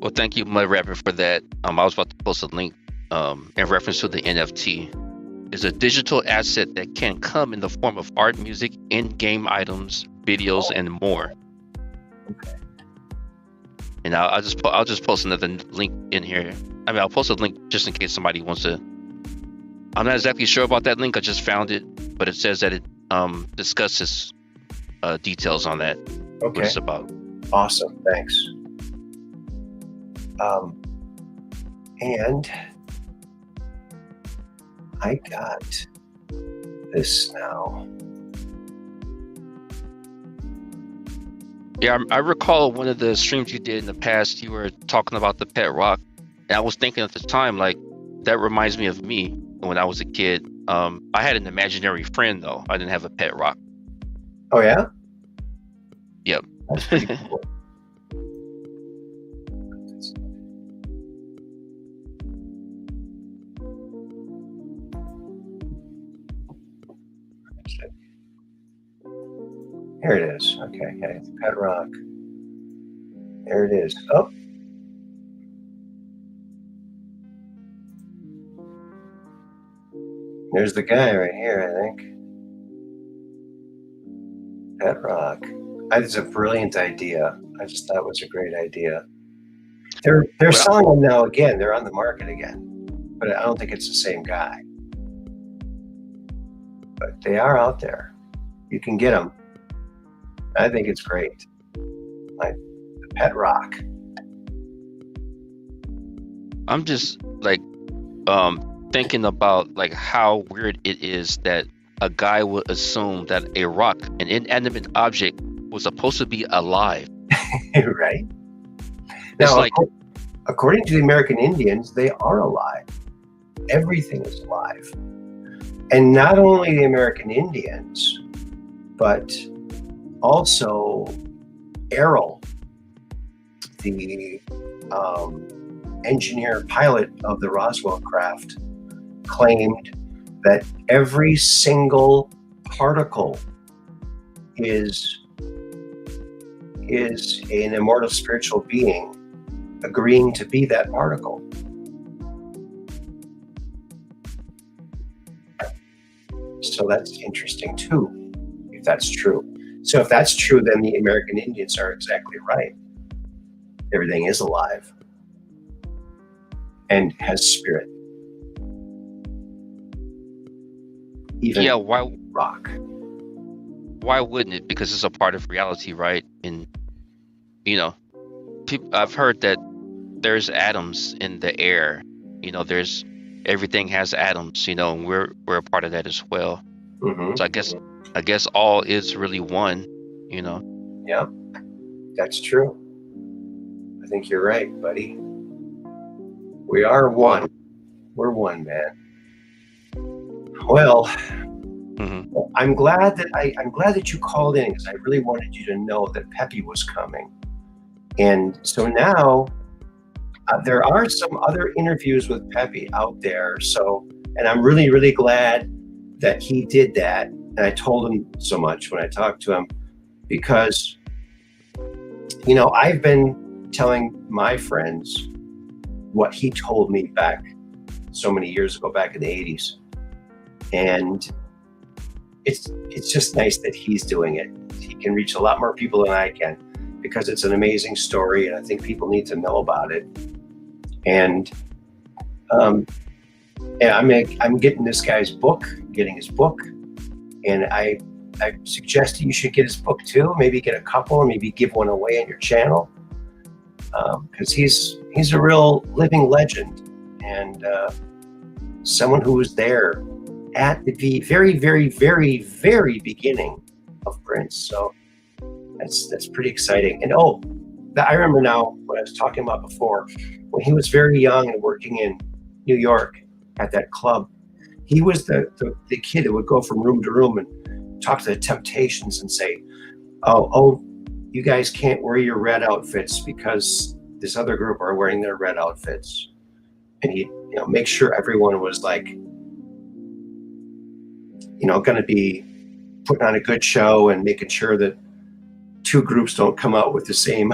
Well, thank you, Mud Rapper, for that. I was about to post a link in reference to the NFT. It's a digital asset that can come in the form of art, music, in-game items, videos, and more. Okay. And I'll just post another link in here. I'll post a link just in case somebody wants to. I'm not exactly sure about that link. I just found it, but it says that it discusses details on that. Okay. What it's about. Awesome. Thanks. And I got this now. Yeah, I recall one of the streams you did in the past. You were talking about the pet rock, and I was thinking at the time, like, that reminds me of me when I was a kid. I had an imaginary friend though. I didn't have a pet rock. Oh yeah, Yep. that's pretty cool. Here it is. Okay, pet rock. There it is. Oh. There's the guy right here, I think. Pet rock. It's a brilliant idea. I just thought it was a great idea. They're Well, selling them now again. They're on the market again. But I don't think it's the same guy. But they are out there. You can get them. I think it's great. Like the pet rock. I'm just like thinking about like how weird it is that a guy would assume that a rock, an inanimate object, was supposed to be alive. Right? It's Now, like, according to the American Indians, they are alive. Everything is alive. And not only the American Indians, but also Errol, the engineer pilot of the Roswell craft, claimed that every single particle is an immortal spiritual being agreeing to be that particle. So that's interesting too, if that's true. So if that's true, then the American Indians are exactly right. Everything is alive and has spirit. Even yeah, why rock. wouldn't it? Because it's a part of reality, right? And you know, I've heard that there's atoms in the air. You know, everything has atoms. You know, and we're a part of that as well. Mm-hmm. So I guess all is really one. You know. Yeah, that's true. I think you're right, buddy. We are one. We're one, man. Well, Mm-hmm. I'm glad that you called in, because I really wanted you to know that Peppy was coming. And so now there are some other interviews with Peppy out there. So, and I'm really, really glad that he did that. And I told him so much when I talked to him, because, you know, I've been telling my friends what he told me back so many years ago, back in the 80s. And it's just nice that he's doing it. He can reach a lot more people than I can, because it's an amazing story, and I think people need to know about it. And I'm getting this guy's book, getting his book, and I suggest you should get his book too. Maybe get a couple, and maybe give one away on your channel, because he's a real living legend, and someone who was there at the very, very, very, very beginning of Prince. So that's pretty exciting. And I remember now what I was talking about before, when he was very young and working in New York at that club. He was the kid that would go from room to room and talk to the Temptations and say, oh, you guys can't wear your red outfits because this other group are wearing their red outfits. And he, make sure everyone was like, going to be putting on a good show and making sure that two groups don't come out with the same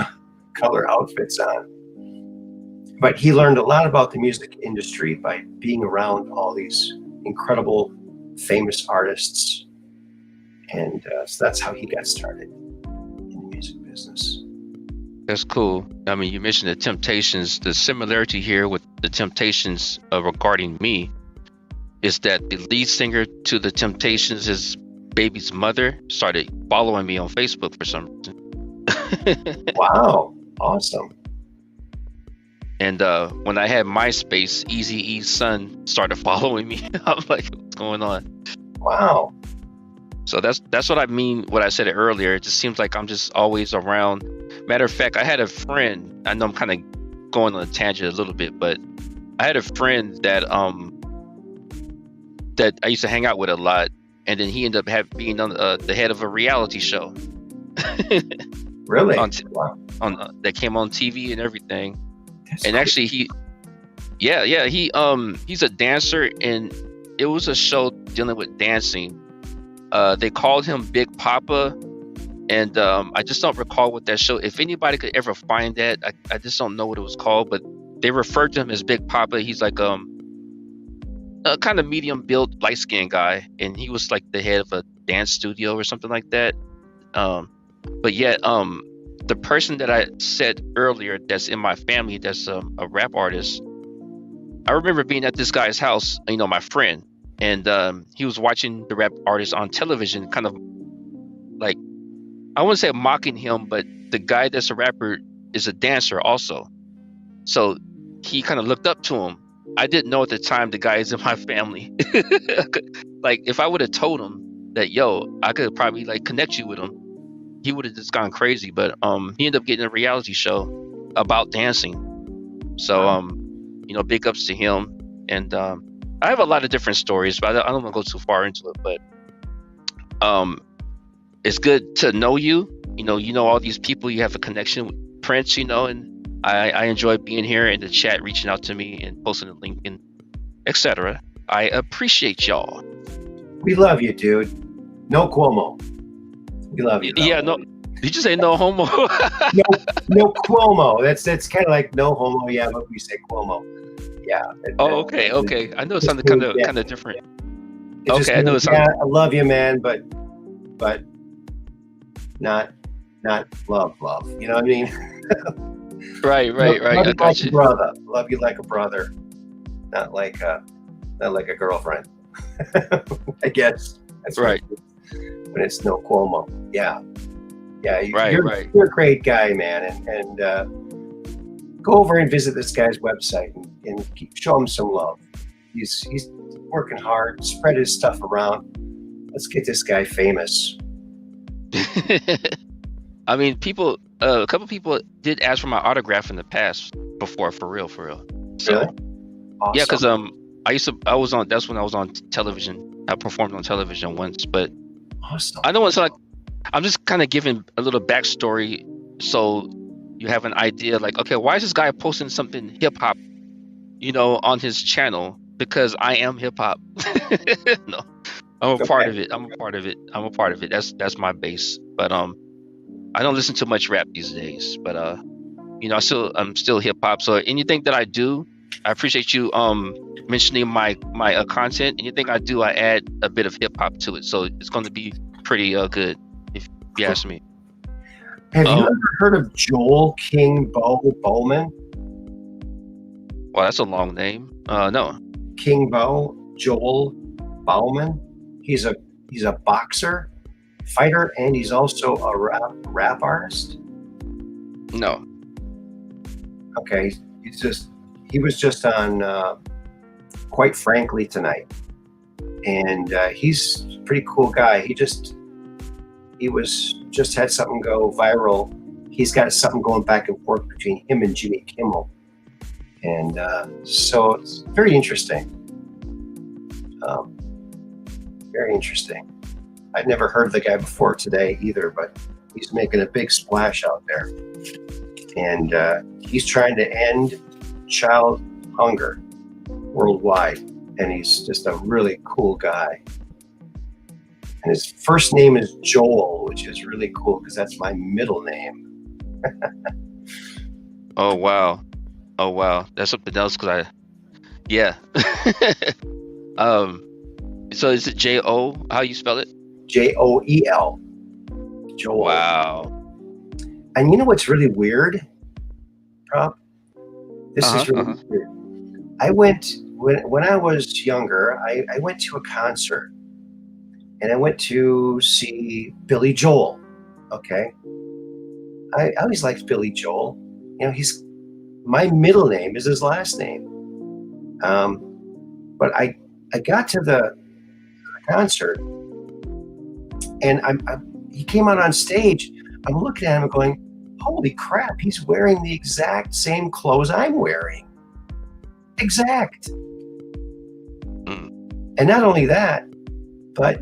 color outfits on. But he learned a lot about the music industry by being around all these incredible, famous artists. And so that's how he got started in the music business. That's cool. I mean, you mentioned the Temptations. The similarity here with the Temptations regarding me is that the lead singer to the Temptations, his baby's mother, started following me on Facebook for some reason. Wow, awesome. And when I had MySpace, Eazy-E's son started following me. I'm like, what's going on? Wow. So that's what I mean. What I said earlier. It just seems like I'm just always around. Matter of fact, I had a friend. I know I'm kind of going on a tangent a little bit, but I had a friend that I used to hang out with a lot, and then he ended up being on the head of a reality show. Really? Wow. That came on TV and everything. That's And cool. actually, he's a dancer, and it was a show dealing with dancing. They called him Big Papa, and I just don't recall what that show. If anybody could ever find that, I just don't know what it was called, but they referred to him as Big Papa. He's like a kind of medium built, light skinned guy, and he was like the head of a dance studio or something like that. But yet, the person that I said earlier that's in my family, that's a rap artist. I remember being at this guy's house, my friend, and he was watching the rap artist on television, kind of like, I wouldn't say mocking him, but the guy that's a rapper is a dancer also. So he kind of looked up to him. I didn't know at the time the guy is in my family. Like, if I would have told him that, yo, I could probably like connect you with him, he would have just gone crazy. But he ended up getting a reality show about dancing. So big ups to him. And I have a lot of different stories, but I don't want to go too far into it. But it's good to know you. You know all these people. You have a connection with Prince. And I enjoy being here in the chat, reaching out to me and posting a link and etc. I appreciate y'all. We love you, dude. No Cuomo. We love you. Yeah, no. Did you say no homo? no Cuomo. That's kind of like no homo. Yeah, but we say Cuomo. Yeah. Oh, okay. I know it sounded kind of different. Okay, I know it sounded. Yeah, I love you, man, but not love. You know what I mean? Right. Love I got you. Brother. Love you like a brother, not like a girlfriend. I guess that's right. When it's no Cuomo. Yeah. You're a great guy, man, and go over and visit this guy's website and show him some love. He's working hard, spread his stuff around. Let's get this guy famous. I mean, a couple people did ask for my autograph in the past before, for real. So, really? Awesome. Yeah, because that's when I was on television. I performed on television once, but awesome. I don't want to like. I'm just kind of giving a little backstory so you have an idea. Like, okay, why is this guy posting something hip hop, on his channel? Because I am hip hop. No, I'm a part of it. I'm a part of it. That's my base. But I don't listen to much rap these days. But I'm still hip hop. So anything that I do, I appreciate you mentioning my content. Anything I do, I add a bit of hip hop to it. So it's going to be pretty good, if you ask me. Have you ever heard of Joel King Bowman? Well, that's a long name. No. King Joel Bowman. He's a boxer, fighter, and he's also a rap artist. No. Okay, he was just on Quite Frankly tonight, and he's a pretty cool guy. He just had something go viral. He's got something going back and forth between him and Jimmy Kimmel, and so it's very interesting. Very interesting. I'd never heard of the guy before today either, but he's making a big splash out there, and he's trying to end child hunger worldwide, and he's just a really cool guy. And his first name is Joel, which is really cool because that's my middle name. Oh wow, that's something else. So is it J-O? How you spell it? Joel. Joel. Wow. And you know what's really weird, Prop? This is really weird. I went when I was younger. I went to a concert, and I went to see Billy Joel. Okay, I always liked Billy Joel. He's my middle name is his last name. But I got to the concert, And he came out on stage. I'm looking at him and going, holy crap, he's wearing the exact same clothes I'm wearing. Exact. And not only that, but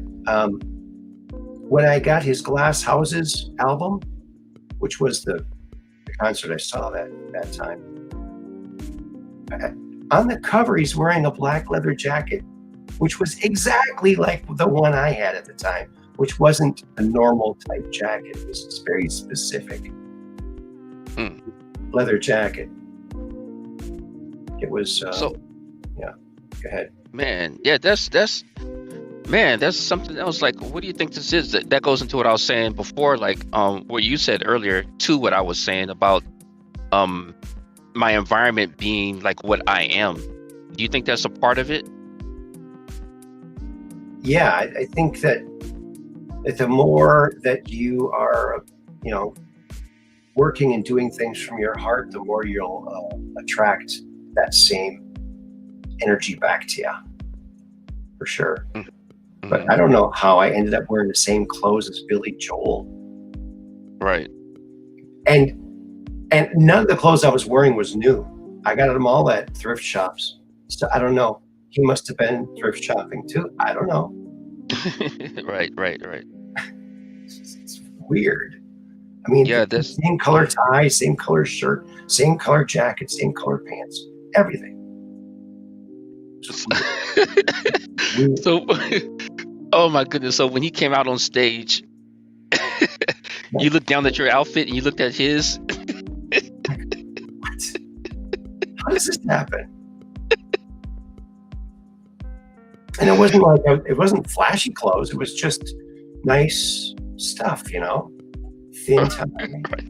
when I got his Glass Houses album, which was the concert I saw that time, on the cover he's wearing a black leather jacket, which was exactly like the one I had at the time, which wasn't a normal type jacket. It was very specific leather jacket. It was yeah. Go ahead. Man, yeah, that's something else. Like, what do you think this is? That goes into what I was saying before, like what you said earlier to what I was saying about my environment being like what I am. Do you think that's a part of it? Yeah, I think that the more that you are, working and doing things from your heart, the more you'll attract that same energy back to you, for sure. Mm-hmm. But I don't know how I ended up wearing the same clothes as Billy Joel. Right. And none of the clothes I was wearing was new. I got them all at thrift shops. So I don't know. He must have been thrift shopping too. I don't know. Right. It's weird. I mean, yeah, the same color tie, same color shirt, same color jacket, same color pants, everything. So, oh my goodness. So when he came out on stage, you looked down at your outfit and you looked at his. What? How does this happen? And it wasn't like it wasn't flashy clothes. It was just nice stuff, thin tie. Right.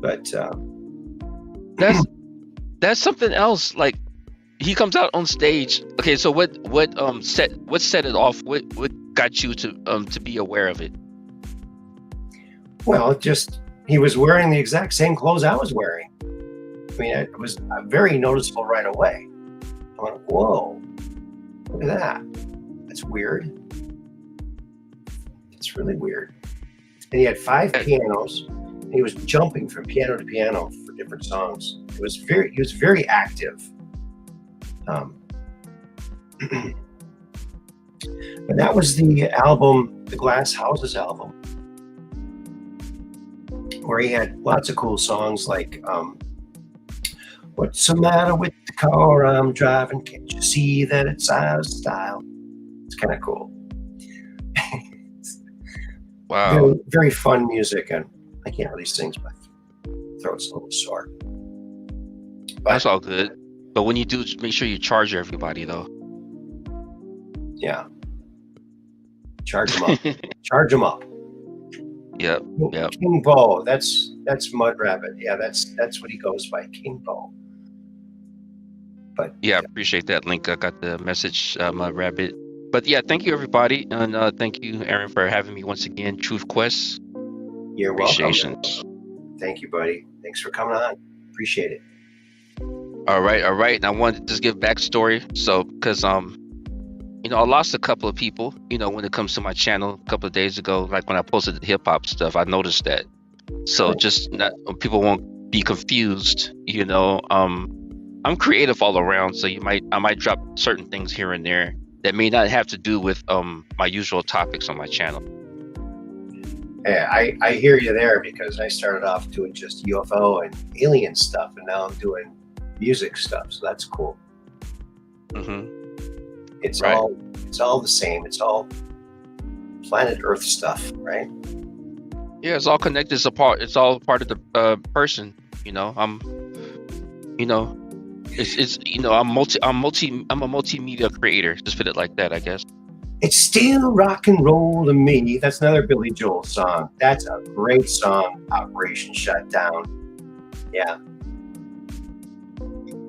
But that's something else. Like, he comes out on stage. Okay, so what set it off? What got you to be aware of it? Well, just he was wearing the exact same clothes I was wearing. I mean, it was very noticeable right away. I went, whoa, look at that. That's weird. It's really weird. And he had 5 pianos. And he was jumping from piano to piano for different songs. He was very active. But that was the album, the Glass Houses album, where he had lots of cool songs like what's the matter with the car I'm driving? Can't you see that it's out of style? It's kind of cool. Wow. Very, very fun music, and I can't really sing, so my throat's a little sore. But, that's all good. But when you do, make sure you charge everybody, though. Yeah. Charge them up. Charge them up. Yep. King Bo. That's Mud Rabbit. Yeah, that's what he goes by, King Bo. But yeah, I appreciate that link. I got the message, Mud Rabbit. But yeah, thank you everybody, and thank you, Aaron, for having me once again. Truth Quest. You're welcome. Thank you, buddy. Thanks for coming on. Appreciate it. All right. And I wanted to just give backstory. So, because I lost a couple of people. When it comes to my channel a couple of days ago, like when I posted the hip hop stuff, I noticed that. So just not people won't be confused. I'm creative all around, so I might drop certain things here and there that may not have to do with my usual topics on my channel. Yeah, I hear you there, because I started off doing just UFO and alien stuff, and now I'm doing music stuff. So that's cool. Mm-hmm. It's all the same. It's all planet Earth stuff, right? Yeah, it's all connected. It's all part of the person. I'm a multimedia creator. Just put it like that, I guess. It's still rock and roll to me. That's another Billy Joel song. That's a great song. Operation Shutdown. Yeah.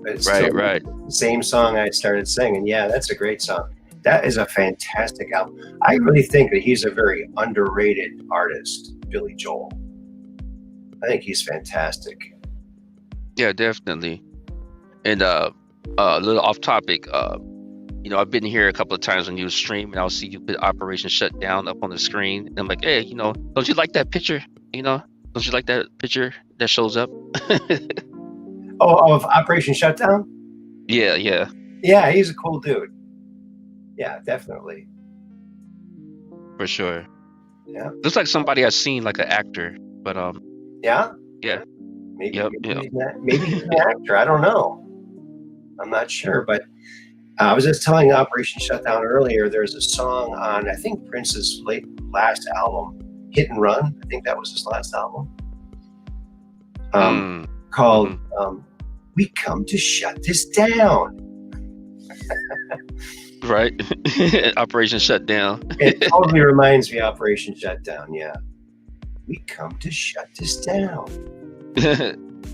But it's right. The same song I started singing. Yeah, that's a great song. That is a fantastic album. I really think that he's a very underrated artist, Billy Joel. I think he's fantastic. Yeah, definitely. And a little off topic. I've been here a couple of times when you stream, and I'll see you put Operation Shutdown up on the screen, and I'm like, hey, don't you like that picture? Don't you like that picture that shows up? Oh, of Operation Shutdown? Yeah. Yeah, he's a cool dude. Yeah, definitely. For sure. Yeah. Looks like somebody I've seen, like an actor, but Yeah? yeah. Maybe, Yep, maybe he's an actor. I don't know. I'm not sure, but I was just telling Operation Shutdown earlier, there's a song on, I think, Prince's last album, Hit and Run. I think that was his last album. Called We Come to Shut This Down. Right. Operation Shutdown. It totally reminds me of Operation Shutdown, yeah. We come to shut this down.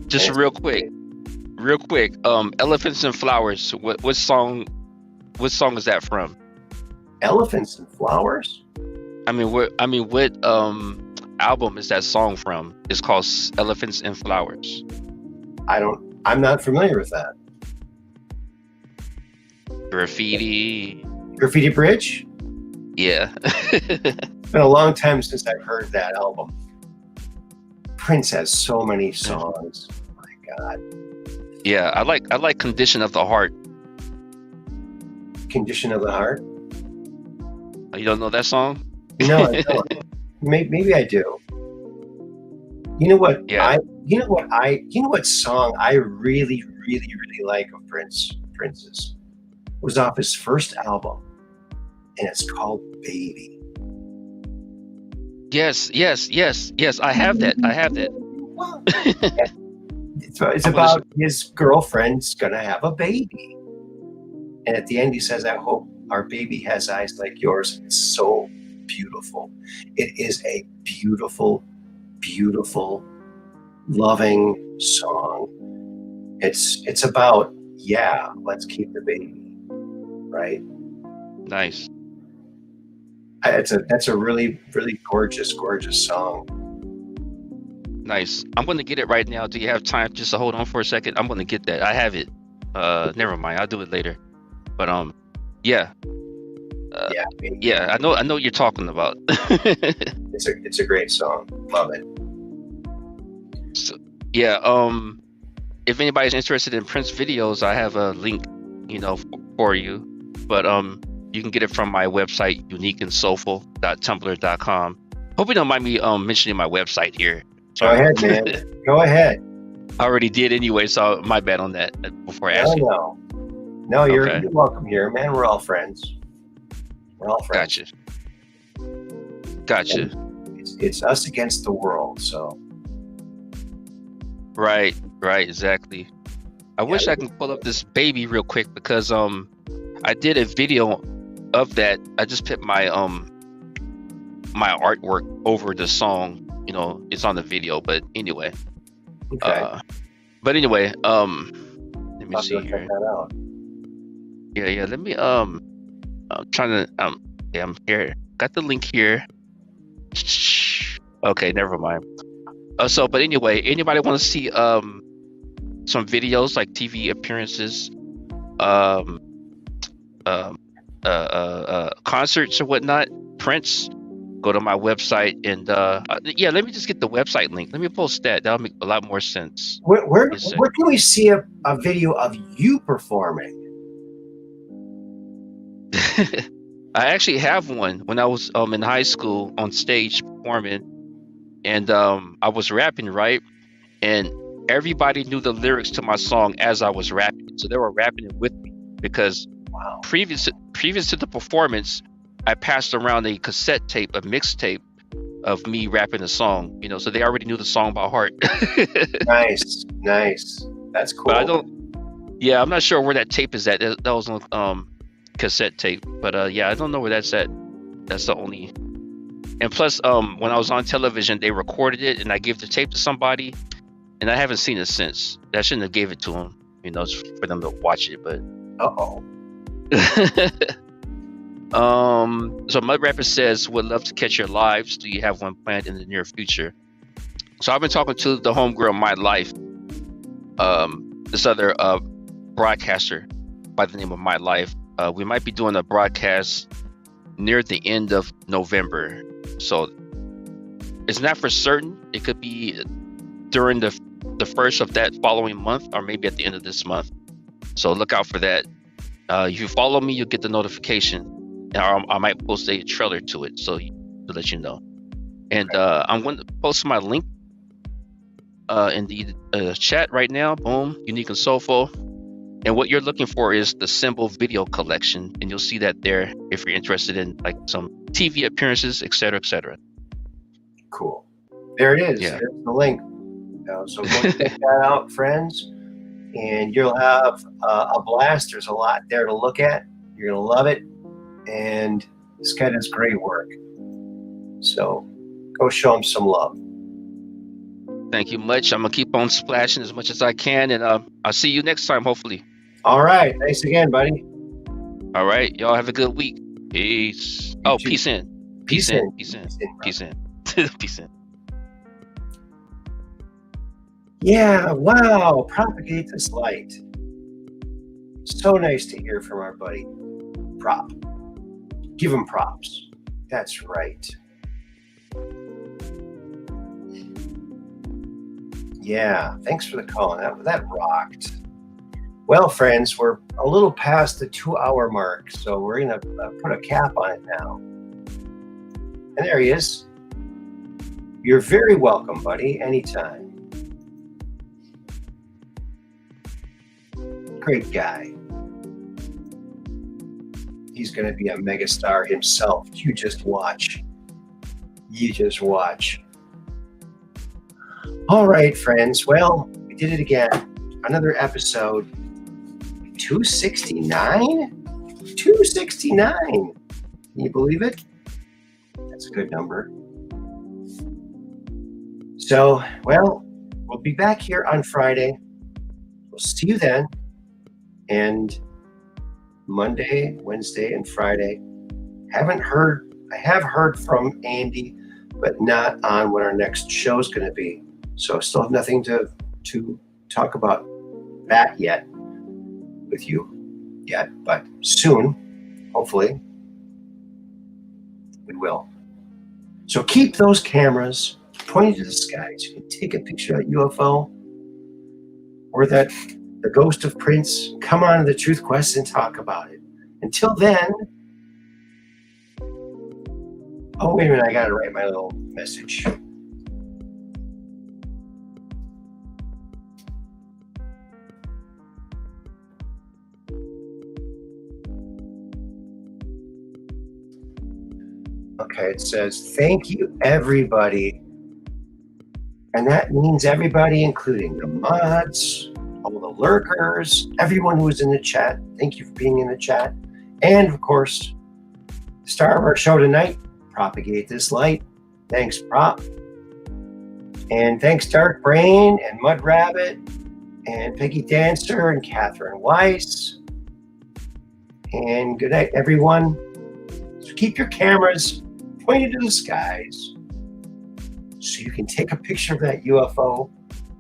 Just real quick. Elephants and Flowers. What song is that from? Elephants and Flowers? What album is that song from? It's called Elephants and Flowers. I'm not familiar with that. Graffiti Bridge? Yeah. It's been a long time since I've heard that album. Prince has so many songs. Oh my God. Yeah, I like Condition of the Heart. Condition of the Heart? You don't know that song? No, I don't. Maybe I do. You know what? Yeah. You know what song I really, really, really like of Prince's? It was off his first album, and it's called Baby. Yes. I have that. It's about his girlfriend's gonna have a baby, and at the end he says, "I hope our baby has eyes like yours." It's so beautiful. It is a beautiful, beautiful, loving song. It's about, yeah, let's keep the baby, right? Nice. That's a really, really gorgeous song. Nice. I'm going to get it right now. Do you have time just to hold on for a second? I'm going to get that. I have it. Never mind. I'll do it later. But yeah. Yeah. I know what you're talking about. It's a great song. Love it. So, yeah. If anybody's interested in Prince videos, I have a link, for you. But you can get it from my website, uniqueandsoulful.tumblr.com. Hope you don't mind me mentioning my website here. Go ahead, man. Go ahead. I already did anyway, so my bad on that before I asked you. No, you're welcome here, man. We're all friends. Gotcha. It's us against the world, so. Right, exactly. I wish I can pull up this baby real quick because I did a video of that. I just put my my artwork over the song. It's on the video, but anyway. Okay. Let me see here. Check that out. Yeah. Let me I'm trying to I'm here. Got the link here. Okay, never mind. But anyway, anybody want to see some videos like TV appearances, concerts or whatnot? Prince, go to my website and let me just get the website link. Let me post that. That'll make a lot more sense. Where can we see a video of you performing? I actually have one when I was in high school on stage performing, and I was rapping, right? And everybody knew the lyrics to my song as I was rapping, so they were rapping it with me because previous to the performance, I passed around a cassette tape, a mixtape of me rapping the song, so they already knew the song by heart. Nice. That's cool. But I'm not sure where that tape is at. That was on cassette tape, but I don't know where that's at. That's the only. And plus, when I was on television, they recorded it, and I gave the tape to somebody, and I haven't seen it since. I shouldn't have gave it to them, for them to watch it. But so Mud Rapper says, would love to catch your lives. Do you have one planned in the near future? So I've been talking to the homegirl My Life, this other broadcaster by the name of My Life. We might be doing a broadcast near the end of November. So it's not for certain. It could be during the first of that following month, or maybe at the end of this month. So look out for that. If you follow me, you'll get the notification, and I might post a trailer to it, so to let you know. And I'm going to post my link in the chat right now. Boom, Unique and Soulful. And what you're looking for is the Symbol video collection, and you'll see that there if you're interested in like some TV appearances, etc., etc. Cool. There it is. Yeah. There's the link. So go check that out, friends, and you'll have a blast. There's a lot there to look at. You're gonna love it, and this guy does great work. So go show him some love. Thank you much. I'm gonna keep on splashing as much as I can, and I'll see you next time, hopefully. All right. Thanks again, buddy. All right, y'all have a good week. Peace. Oh, peace in. Peace in. Peace in. Peace in. Peace in. Yeah. Wow. Propagate this light. So nice to hear from our buddy. Prop. Give him props. That's right. Yeah, thanks for the call. That rocked. Well, friends, we're a little past the 2-hour mark, so we're going to put a cap on it now. And there he is. You're very welcome, buddy, anytime. Great guy. He's going to be a megastar himself. You just watch. You just watch. All right, friends. Well, we did it again. Another episode. 269? 269. Can you believe it? That's a good number. So, well, we'll be back here on Friday. We'll see you then. And Monday, Wednesday, and Friday. I have heard from Andy, but not on what our next show is going to be. So I still have nothing to talk about that yet with you yet, but soon, hopefully, we will. So keep those cameras pointed to the skies. You can take a picture of that UFO or the ghost of Prince. Come on to the Truth Quest and talk about it. Until then, oh, wait a minute, I got to write my little message. Okay, it says, thank you, everybody. And that means everybody, including the mods, all the lurkers, everyone who was in the chat. Thank you for being in the chat. And, of course, the star of our show tonight, Propagate This Light. Thanks, Prop. And thanks, Dark Brain and Mud Rabbit and Peggy Dancer and Catherine Weiss. And good night, everyone. So keep your cameras pointed to the skies so you can take a picture of that UFO.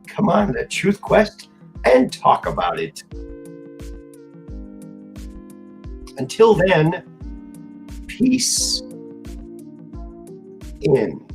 Come on, the Truth Quest, and talk about it. Until then, peace in.